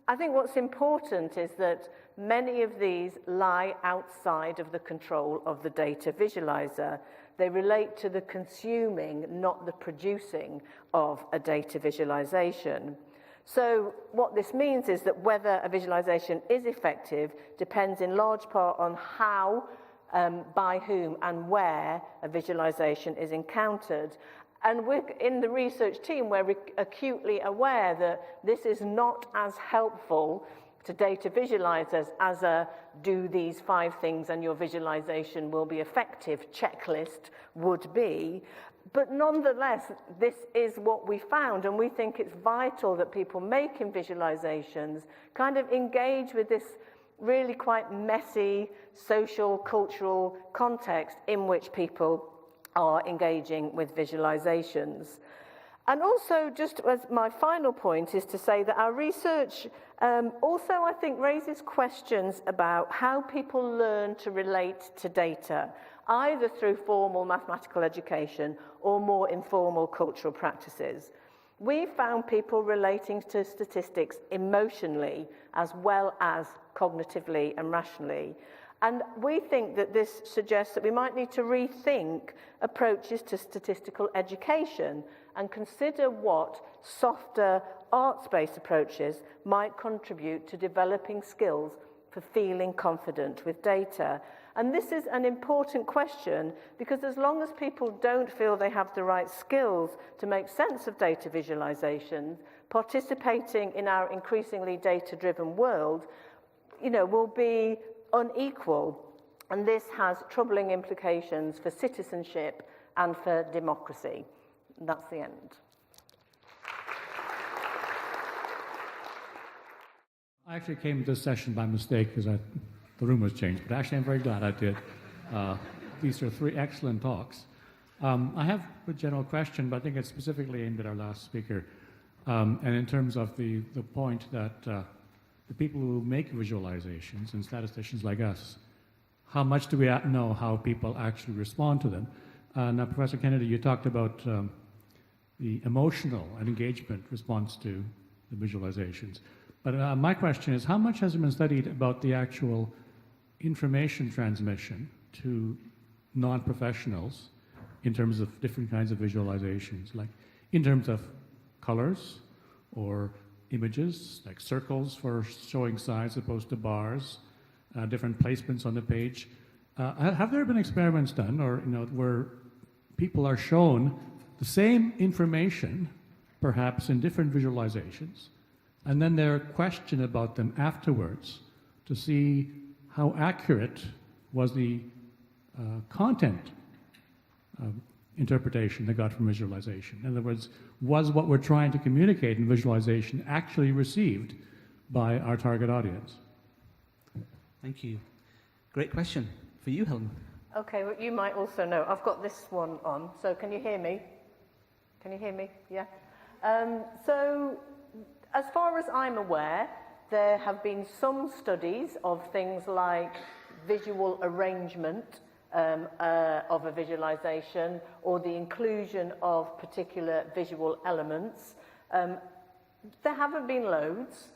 I think what's important is that many of these lie outside of the control of the data visualizer. They relate to the consuming, not the producing of a data visualization. So what this means is that whether a visualization is effective depends in large part on how, by whom and where a visualization is encountered. And we're, in the research team, we're acutely aware that this is not as helpful to data visualizers as a do these 5 things and your visualization will be effective checklist would be. But nonetheless, this is what we found, and we think it's vital that people making visualizations kind of engage with this really quite messy social, cultural context in which people are engaging with visualizations. And also, just as my final point is to say that our research also, I think, raises questions about how people learn to relate to data, either through formal mathematical education or more informal cultural practices. We found people relating to statistics emotionally as well as cognitively and rationally. And we think that this suggests that we might need to rethink approaches to statistical education and consider what softer arts-based approaches might contribute to developing skills for feeling confident with data. And this is an important question because as long as people don't feel they have the right skills to make sense of data visualizations, participating in our increasingly data-driven world, will be unequal. And this has troubling implications for citizenship and for democracy. And that's the end. I actually came to this session by mistake because the room was changed, but actually I'm very glad I did. These are 3 excellent talks. I have a general question, but I think it's specifically aimed at our last speaker. And in terms of the point that the people who make visualizations and statisticians like us, how much do we know how people actually respond to them? Now, Professor Kennedy, you talked about the emotional and engagement response to the visualizations. But my question is, how much has been studied about the actual information transmission to non-professionals in terms of different kinds of visualizations, like in terms of colors or images, like circles for showing size opposed to bars, different placements on the page. Have there been experiments done, or where people are shown the same information, perhaps in different visualizations, and then they're questioned about them afterwards to see how accurate was the content interpretation they got from visualization? In other words, was what we're trying to communicate in visualization actually received by our target audience? Thank you. Great question. For you, Helen. Okay, well, you might also know, I've got this one on, so can you hear me? Can you hear me? Yeah. So, as far as I'm aware, there have been some studies of things like visual arrangement of a visualization or the inclusion of particular visual elements. There haven't been loads.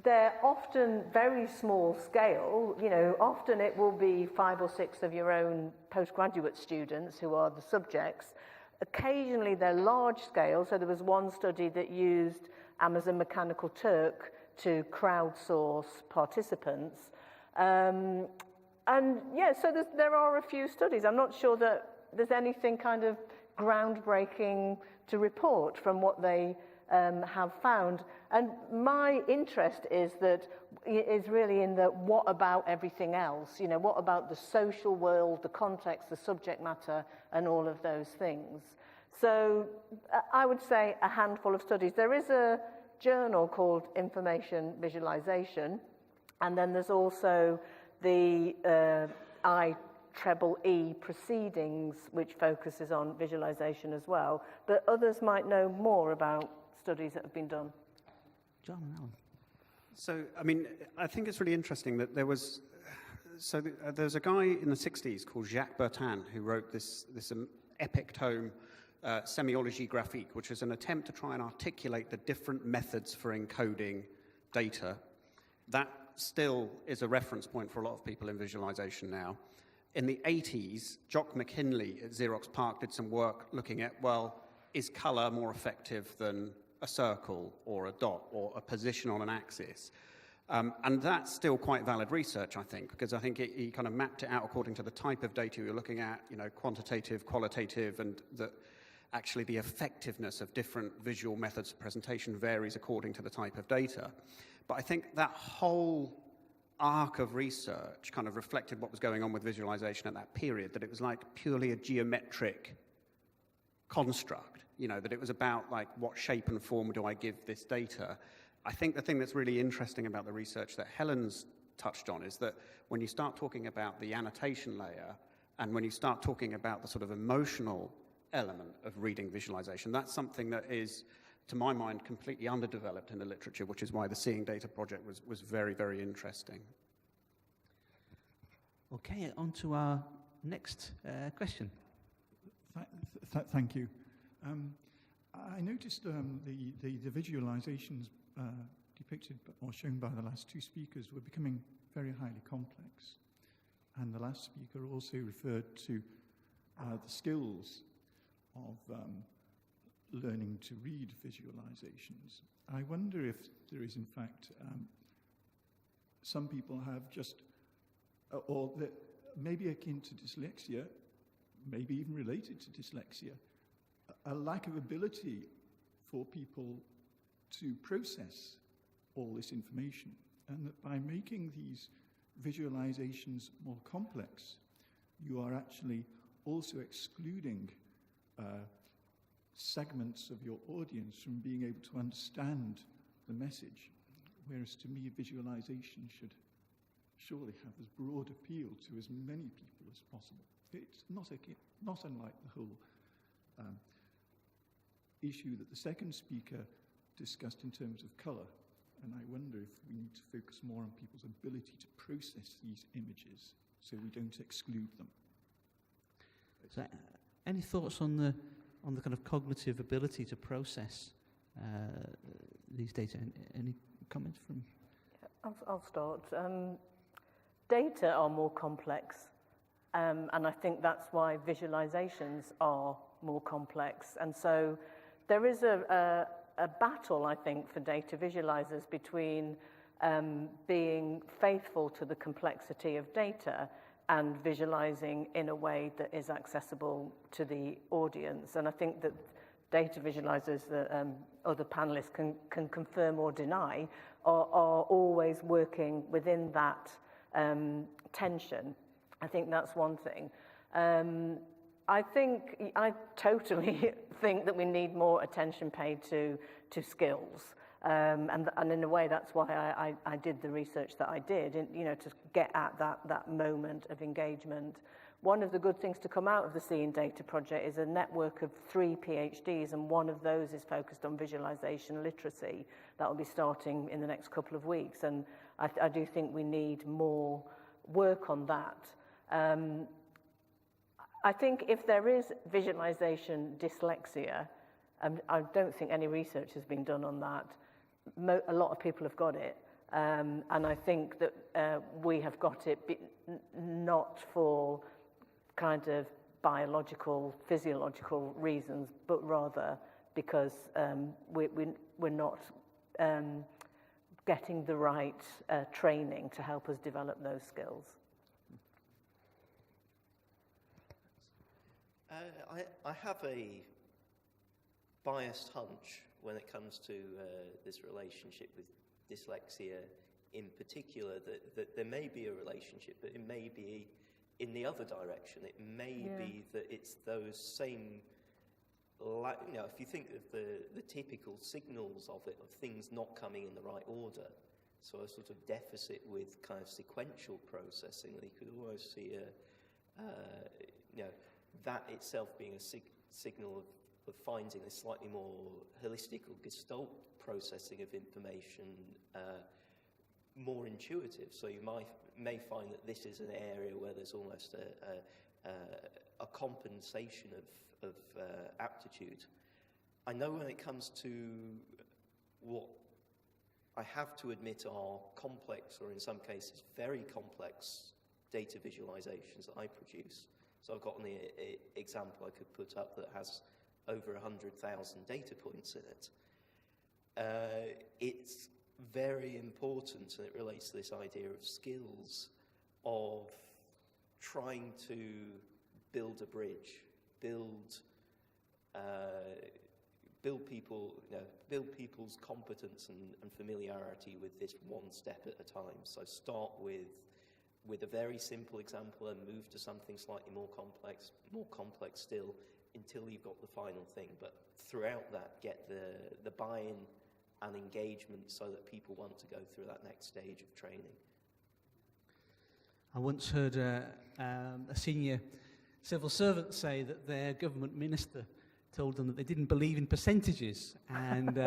They're often very small scale. Often it will be 5 or 6 of your own postgraduate students who are the subjects. Occasionally they're large scale. So there was one study that used Amazon Mechanical Turk to crowdsource participants. And yeah, so there are a few studies. I'm not sure that there's anything kind of groundbreaking to report from what they have found. And my interest is really in the what about everything else? What about the social world, the context, the subject matter, and all of those things? So I would say a handful of studies. There is a journal called Information Visualization, and then there's also the IEEE proceedings, which focuses on visualization as well. But others might know more about studies that have been done. John and Alan. So, I mean, I think it's really interesting that there's a guy in the 60s called Jacques Bertin who wrote this epic tome, Semiologie Graphique, which is an attempt to try and articulate the different methods for encoding data. That still is a reference point for a lot of people in visualization now. In the 80s, Jock McKinley at Xerox PARC did some work looking at, well, is color more effective than a circle or a dot or a position on an axis? And that's still quite valid research, I think, because I think he kind of mapped it out according to the type of data you're looking at, you know, quantitative, qualitative, and that actually the effectiveness of different visual methods of presentation varies according to the type of data. But I think that whole arc of research kind of reflected what was going on with visualization at that period, that it was like purely a geometric construct, you know, that it was about like what shape and form do I give this data. I think the thing that's really interesting about the research that Helen's touched on is that when you start talking about the annotation layer and when you start talking about the sort of emotional element of reading visualization, that's something that is, to my mind, completely underdeveloped in the literature, which is why the Seeing Data project was very, very interesting. Okay, on to our next question. Thank you. I noticed the visualizations depicted or shown by the last two speakers were becoming very highly complex. And the last speaker also referred to the skills of learning to read visualizations. I wonder if there is, in fact, some people have just, or that maybe akin to dyslexia, maybe even related to dyslexia, a lack of ability for people to process all this information, and that by making these visualizations more complex, you are actually also excluding segments of your audience from being able to understand the message, whereas to me visualization should surely have as broad appeal to as many people as possible. It's not unlike the whole issue that the second speaker discussed in terms of colour, and I wonder if we need to focus more on people's ability to process these images so we don't exclude them. So, any thoughts on the kind of cognitive ability to process these data? Any comments from? I'll start. Data are more complex, and I think that's why visualizations are more complex. And so there is a battle, I think, for data visualizers between being faithful to the complexity of data and visualizing in a way that is accessible to the audience. And I think that data visualizers that other panelists can confirm or deny are always working within that tension. I think that's one thing. I totally think that we need more attention paid to skills. And in a way, that's why I did the research that I did, to get at that moment of engagement. One of the good things to come out of the Seeing Data project is a network of 3 PhDs, and one of those is focused on visualization literacy. That will be starting in the next couple of weeks, and I do think we need more work on that. I think if there is visualization dyslexia, I don't think any research has been done on that. A lot of people have got it, and I think that we have got it not for kind of biological, physiological reasons, but rather because we're not getting the right training to help us develop those skills. I have a biased hunch when it comes to this relationship with dyslexia in particular, that there may be a relationship, but it may be in the other direction. It may be that it's those same if you think of the typical signals of it, of things not coming in the right order, so a sort of deficit with kind of sequential processing, you could almost see that itself being a signal of finding a slightly more holistic or gestalt processing of information more intuitive. So you may find that this is an area where there's almost a compensation of aptitude. I know when it comes to what I have to admit are complex, or in some cases very complex, data visualizations that I produce. So I've got an example I could put up that has over 100,000 data points in it. It's very important, and it relates to this idea of skills, of trying to build a bridge, build people's competence and familiarity with this one step at a time. So start with a very simple example and move to something slightly more complex still, until you've got the final thing. But throughout that, get the buy-in and engagement so that people want to go through that next stage of training. I once heard a senior civil servant say that their government minister told them that they didn't believe in percentages, and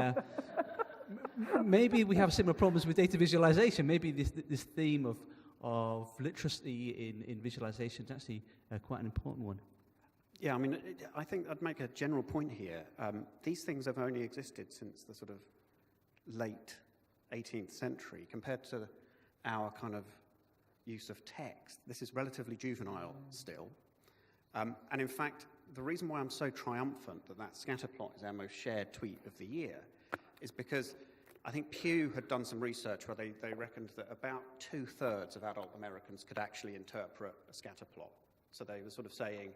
maybe we have similar problems with data visualization. Maybe this theme of literacy in visualization is actually quite an important one. Yeah, I mean, I think I'd make a general point here. These things have only existed since the sort of late 18th century. Compared to our kind of use of text, this is relatively juvenile still. And in fact, the reason why I'm so triumphant that scatterplot is our most shared tweet of the year is because I think Pew had done some research where they reckoned that about 2/3 of adult Americans could actually interpret a scatterplot. So they were sort of saying,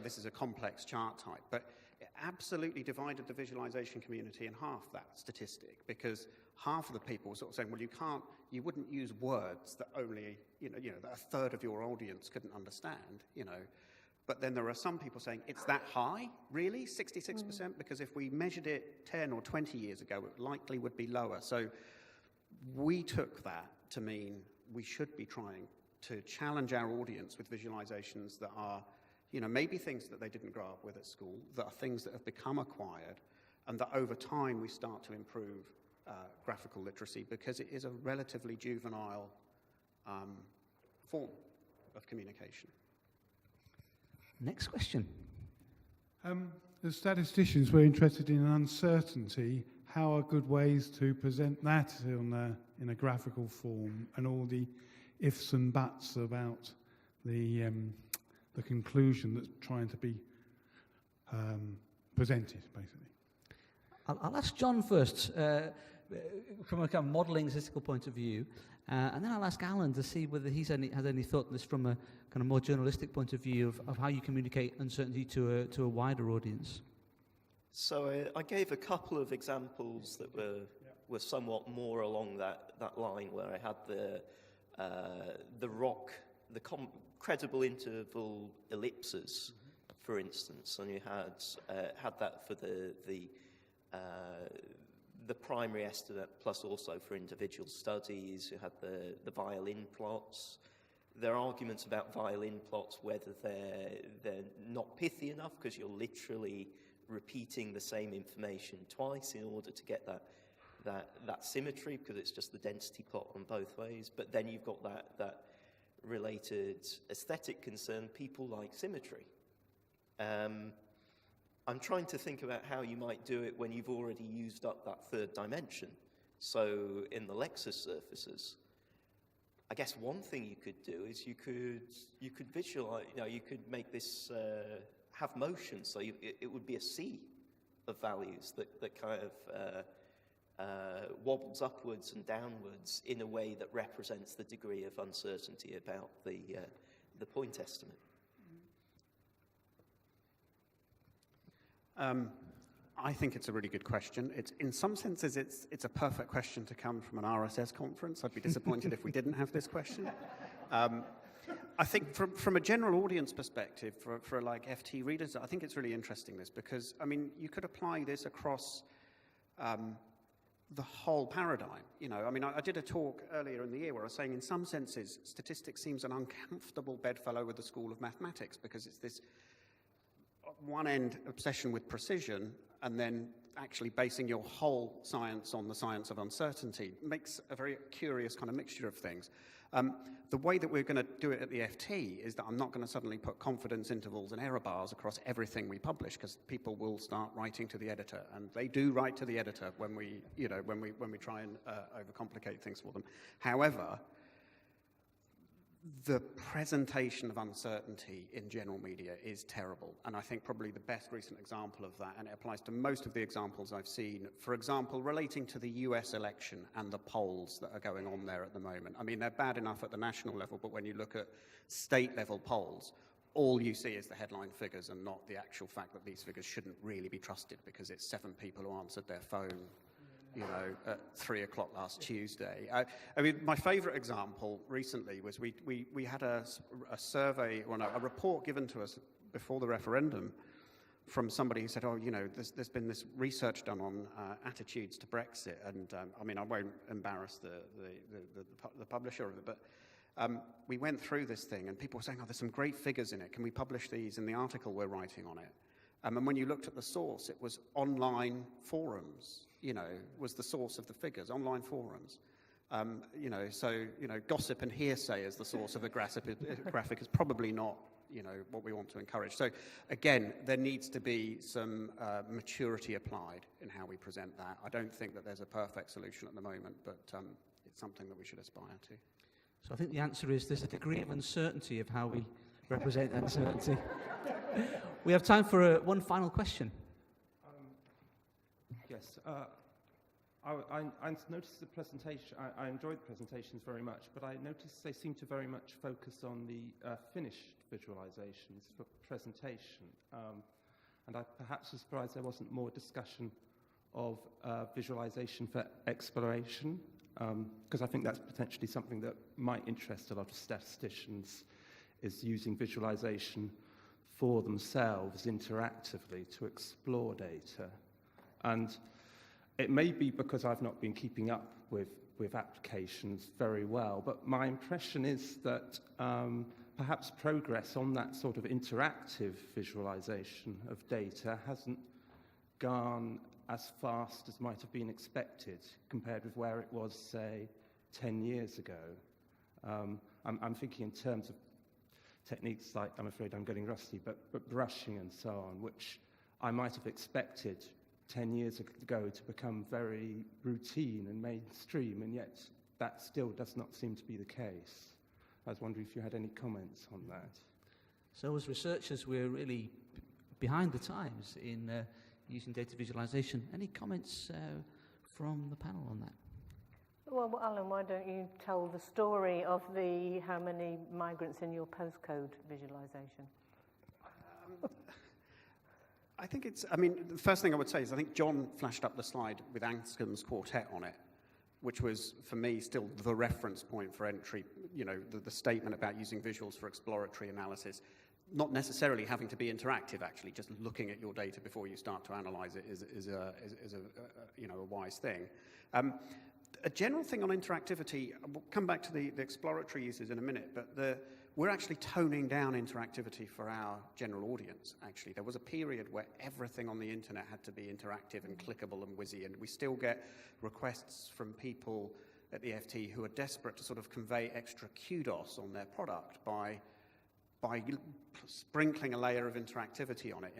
this is a complex chart type. But it absolutely divided the visualization community in half, that statistic, because half of the people were sort of saying, well, you wouldn't use words that only, that a third of your audience couldn't understand, But then there are some people saying, it's that high, really, 66%? Because if we measured it 10 or 20 years ago, it likely would be lower. So we took that to mean we should be trying to challenge our audience with visualizations that are, maybe things that they didn't grow up with at school, that are things that have become acquired, and that over time we start to improve graphical literacy, because it is a relatively juvenile form of communication. Next question. The statisticians were interested in uncertainty. How are good ways to present that in a graphical form, and all the ifs and buts about the conclusion that's trying to be presented, basically? I'll ask John first, from a kind of modelling statistical point of view, and then I'll ask Alan to see whether he has any thought on this from a kind of more journalistic point of view of how you communicate uncertainty to a wider audience. So I gave a couple of examples that were somewhat more along that line, where I had the credible interval ellipses, for instance, and you had that for the primary estimate, plus also for individual studies. You had the violin plots. There are arguments about violin plots, whether they're not pithy enough, because you're literally repeating the same information twice in order to get that symmetry, because it's just the density plot on both ways. But then you've got that related aesthetic concern. People like symmetry. I'm trying to think about how you might do it when you've already used up that third dimension. So in the Lexis surfaces, I guess one thing you could do is you could visualize, you could make this have motion, so it would be a sea of values that kind of wobbles upwards and downwards in a way that represents the degree of uncertainty about the point estimate. I think it's a really good question. In some senses, it's a perfect question to come from an RSS conference. I'd be disappointed if we didn't have this question. I think from a general audience perspective, for like FT readers, I think it's really interesting this, because, I mean, you could apply this across the whole paradigm. You know, I mean, I did a talk earlier in the year where I was saying, in some senses, statistics seems an uncomfortable bedfellow with the School of Mathematics, because it's this one-end obsession with precision and then actually basing your whole science on the science of uncertainty makes a very curious kind of mixture of things. The way that we're going to do it at the FT is that I'm not going to suddenly put confidence intervals and error bars across everything we publish, because people will start writing to the editor, and they do write to the editor when we try and overcomplicate things for them. However, the presentation of uncertainty in general media is terrible, and I think probably the best recent example of that, and it applies to most of the examples I've seen, for example, relating to the US election and the polls that are going on there at the moment. I mean, they're bad enough at the national level, but when you look at state-level polls, all you see is the headline figures and not the actual fact that these figures shouldn't really be trusted, because it's 7 people who answered their phone, you know, at 3 o'clock last Tuesday. I mean, my favourite example recently was we had a survey, well, no, a report given to us before the referendum from somebody who said, oh, you know, there's been this research done on attitudes to Brexit, and I mean, I won't embarrass the publisher of it, but we went through this thing, and people were saying, oh, there's some great figures in it. Can we publish these in the article we're writing on it? And when you looked at the source, it was online forums, you know, was the source of the figures, online forums. You know, so, you know, gossip and hearsay as the source of a graphic is probably not, you know, what we want to encourage. So, again, there needs to be some maturity applied in how we present that. I don't think that there's a perfect solution at the moment, but it's something that we should aspire to. So I think the answer is there's a degree of uncertainty of how we represent uncertainty. We have time for one final question. Yes, I noticed the presentation. I enjoyed the presentations very much, but I noticed they seem to very much focus on the finished visualizations for presentation. And I perhaps was surprised there wasn't more discussion of visualization for exploration, because I think that's potentially something that might interest a lot of statisticians, is using visualization for themselves interactively to explore data. And it may be because I've not been keeping up with applications very well, but my impression is that perhaps progress on that sort of interactive visualization of data hasn't gone as fast as might have been expected compared with where it was, say, 10 years ago. I'm thinking in terms of techniques like, I'm afraid I'm getting rusty, but brushing and so on, which I might have expected 10 years ago to become very routine and mainstream, and yet that still does not seem to be the case. I was wondering if you had any comments on that. So as researchers, we're really behind the times in using data visualization. Any comments from the panel on that? Well, Alan, why don't you tell the story of the how many migrants in your postcode visualization? I think it's, I mean, the first thing I would say is I think John flashed up the slide with Anscombe's quartet on it, which was, for me, still the reference point for entry, you know, the statement about using visuals for exploratory analysis, not necessarily having to be interactive, actually, just looking at your data before you start to analyze it is a wise thing. A general thing on interactivity, we'll come back to the exploratory uses in a minute, but we're actually toning down interactivity for our general audience, actually. There was a period where everything on the internet had to be interactive and clickable and whizzy, and we still get requests from people at the FT who are desperate to sort of convey extra kudos on their product by sprinkling a layer of interactivity on it.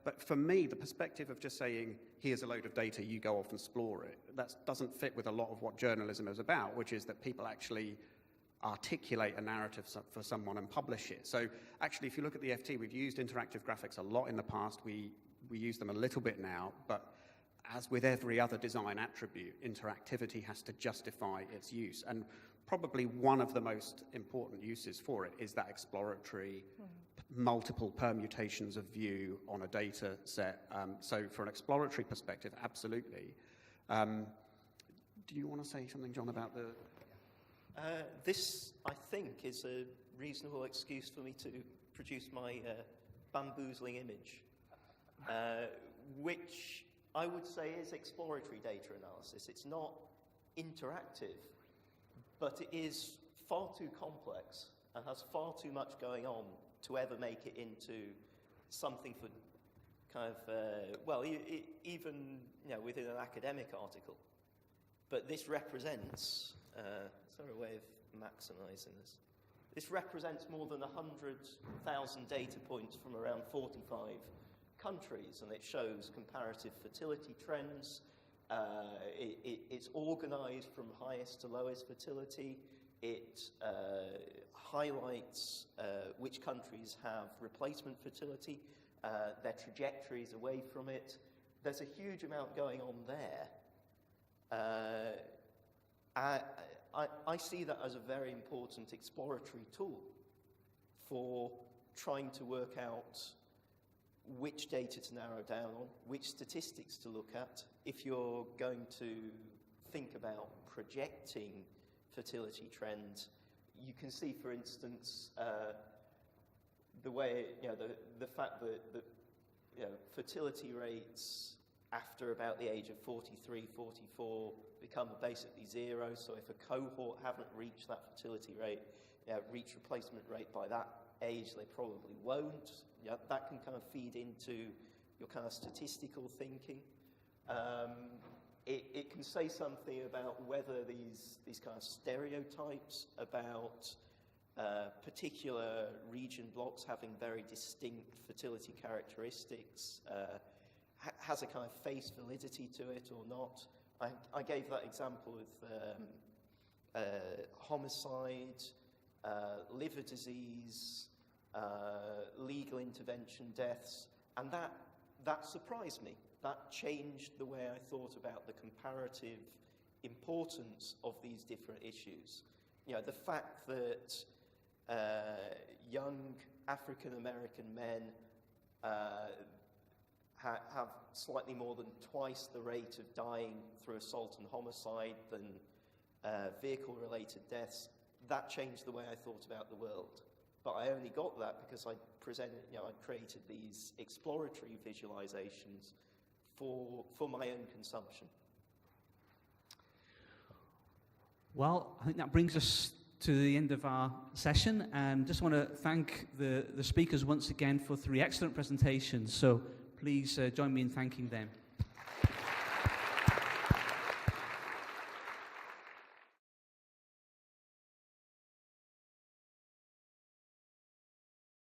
But for me, the perspective of just saying, here's a load of data, you go off and explore it, that doesn't fit with a lot of what journalism is about, which is that people actually articulate a narrative for someone and publish it. So actually, if you look at the FT, we've used interactive graphics a lot in the past. We use them a little bit now, but as with every other design attribute, interactivity has to justify its use. And probably one of the most important uses for it is that exploratory multiple permutations of view on a data set. So for an exploratory perspective, absolutely. Do you want to say something, John, about the... This, I think, is a reasonable excuse for me to produce my bamboozling image, which I would say is exploratory data analysis. It's not interactive, but it is far too complex and has far too much going on to ever make it into something for kind of, even within an academic article. But this represents, is there a way of maximising this? This represents more than 100,000 data points from around 45 countries, and it shows comparative fertility trends. It's organised from highest to lowest fertility. It highlights which countries have replacement fertility, their trajectories away from it. There's a huge amount going on there. I see that as a very important exploratory tool for trying to work out which data to narrow down on, which statistics to look at. If you're going to think about projecting fertility trends, you can see, for instance, the way, the fact that fertility rates after about the age of 43, 44 become basically zero. So if a cohort haven't reached that fertility rate, reach replacement rate by that age, they probably won't. That can kind of feed into your kind of statistical thinking. It can say something about whether these kind of stereotypes about particular region blocks having very distinct fertility characteristics has a kind of face validity to it or not. I gave that example with homicide, liver disease, legal intervention deaths, and that surprised me. That changed the way I thought about the comparative importance of these different issues. The fact that young African American men have slightly more than twice the rate of dying through assault and homicide than vehicle-related deaths, that changed the way I thought about the world. But I only got that because I created these exploratory visualizations for my own consumption. Well, I think that brings us to the end of our session, and just want to thank the speakers once again for 3 excellent presentations. So please join me in thanking them.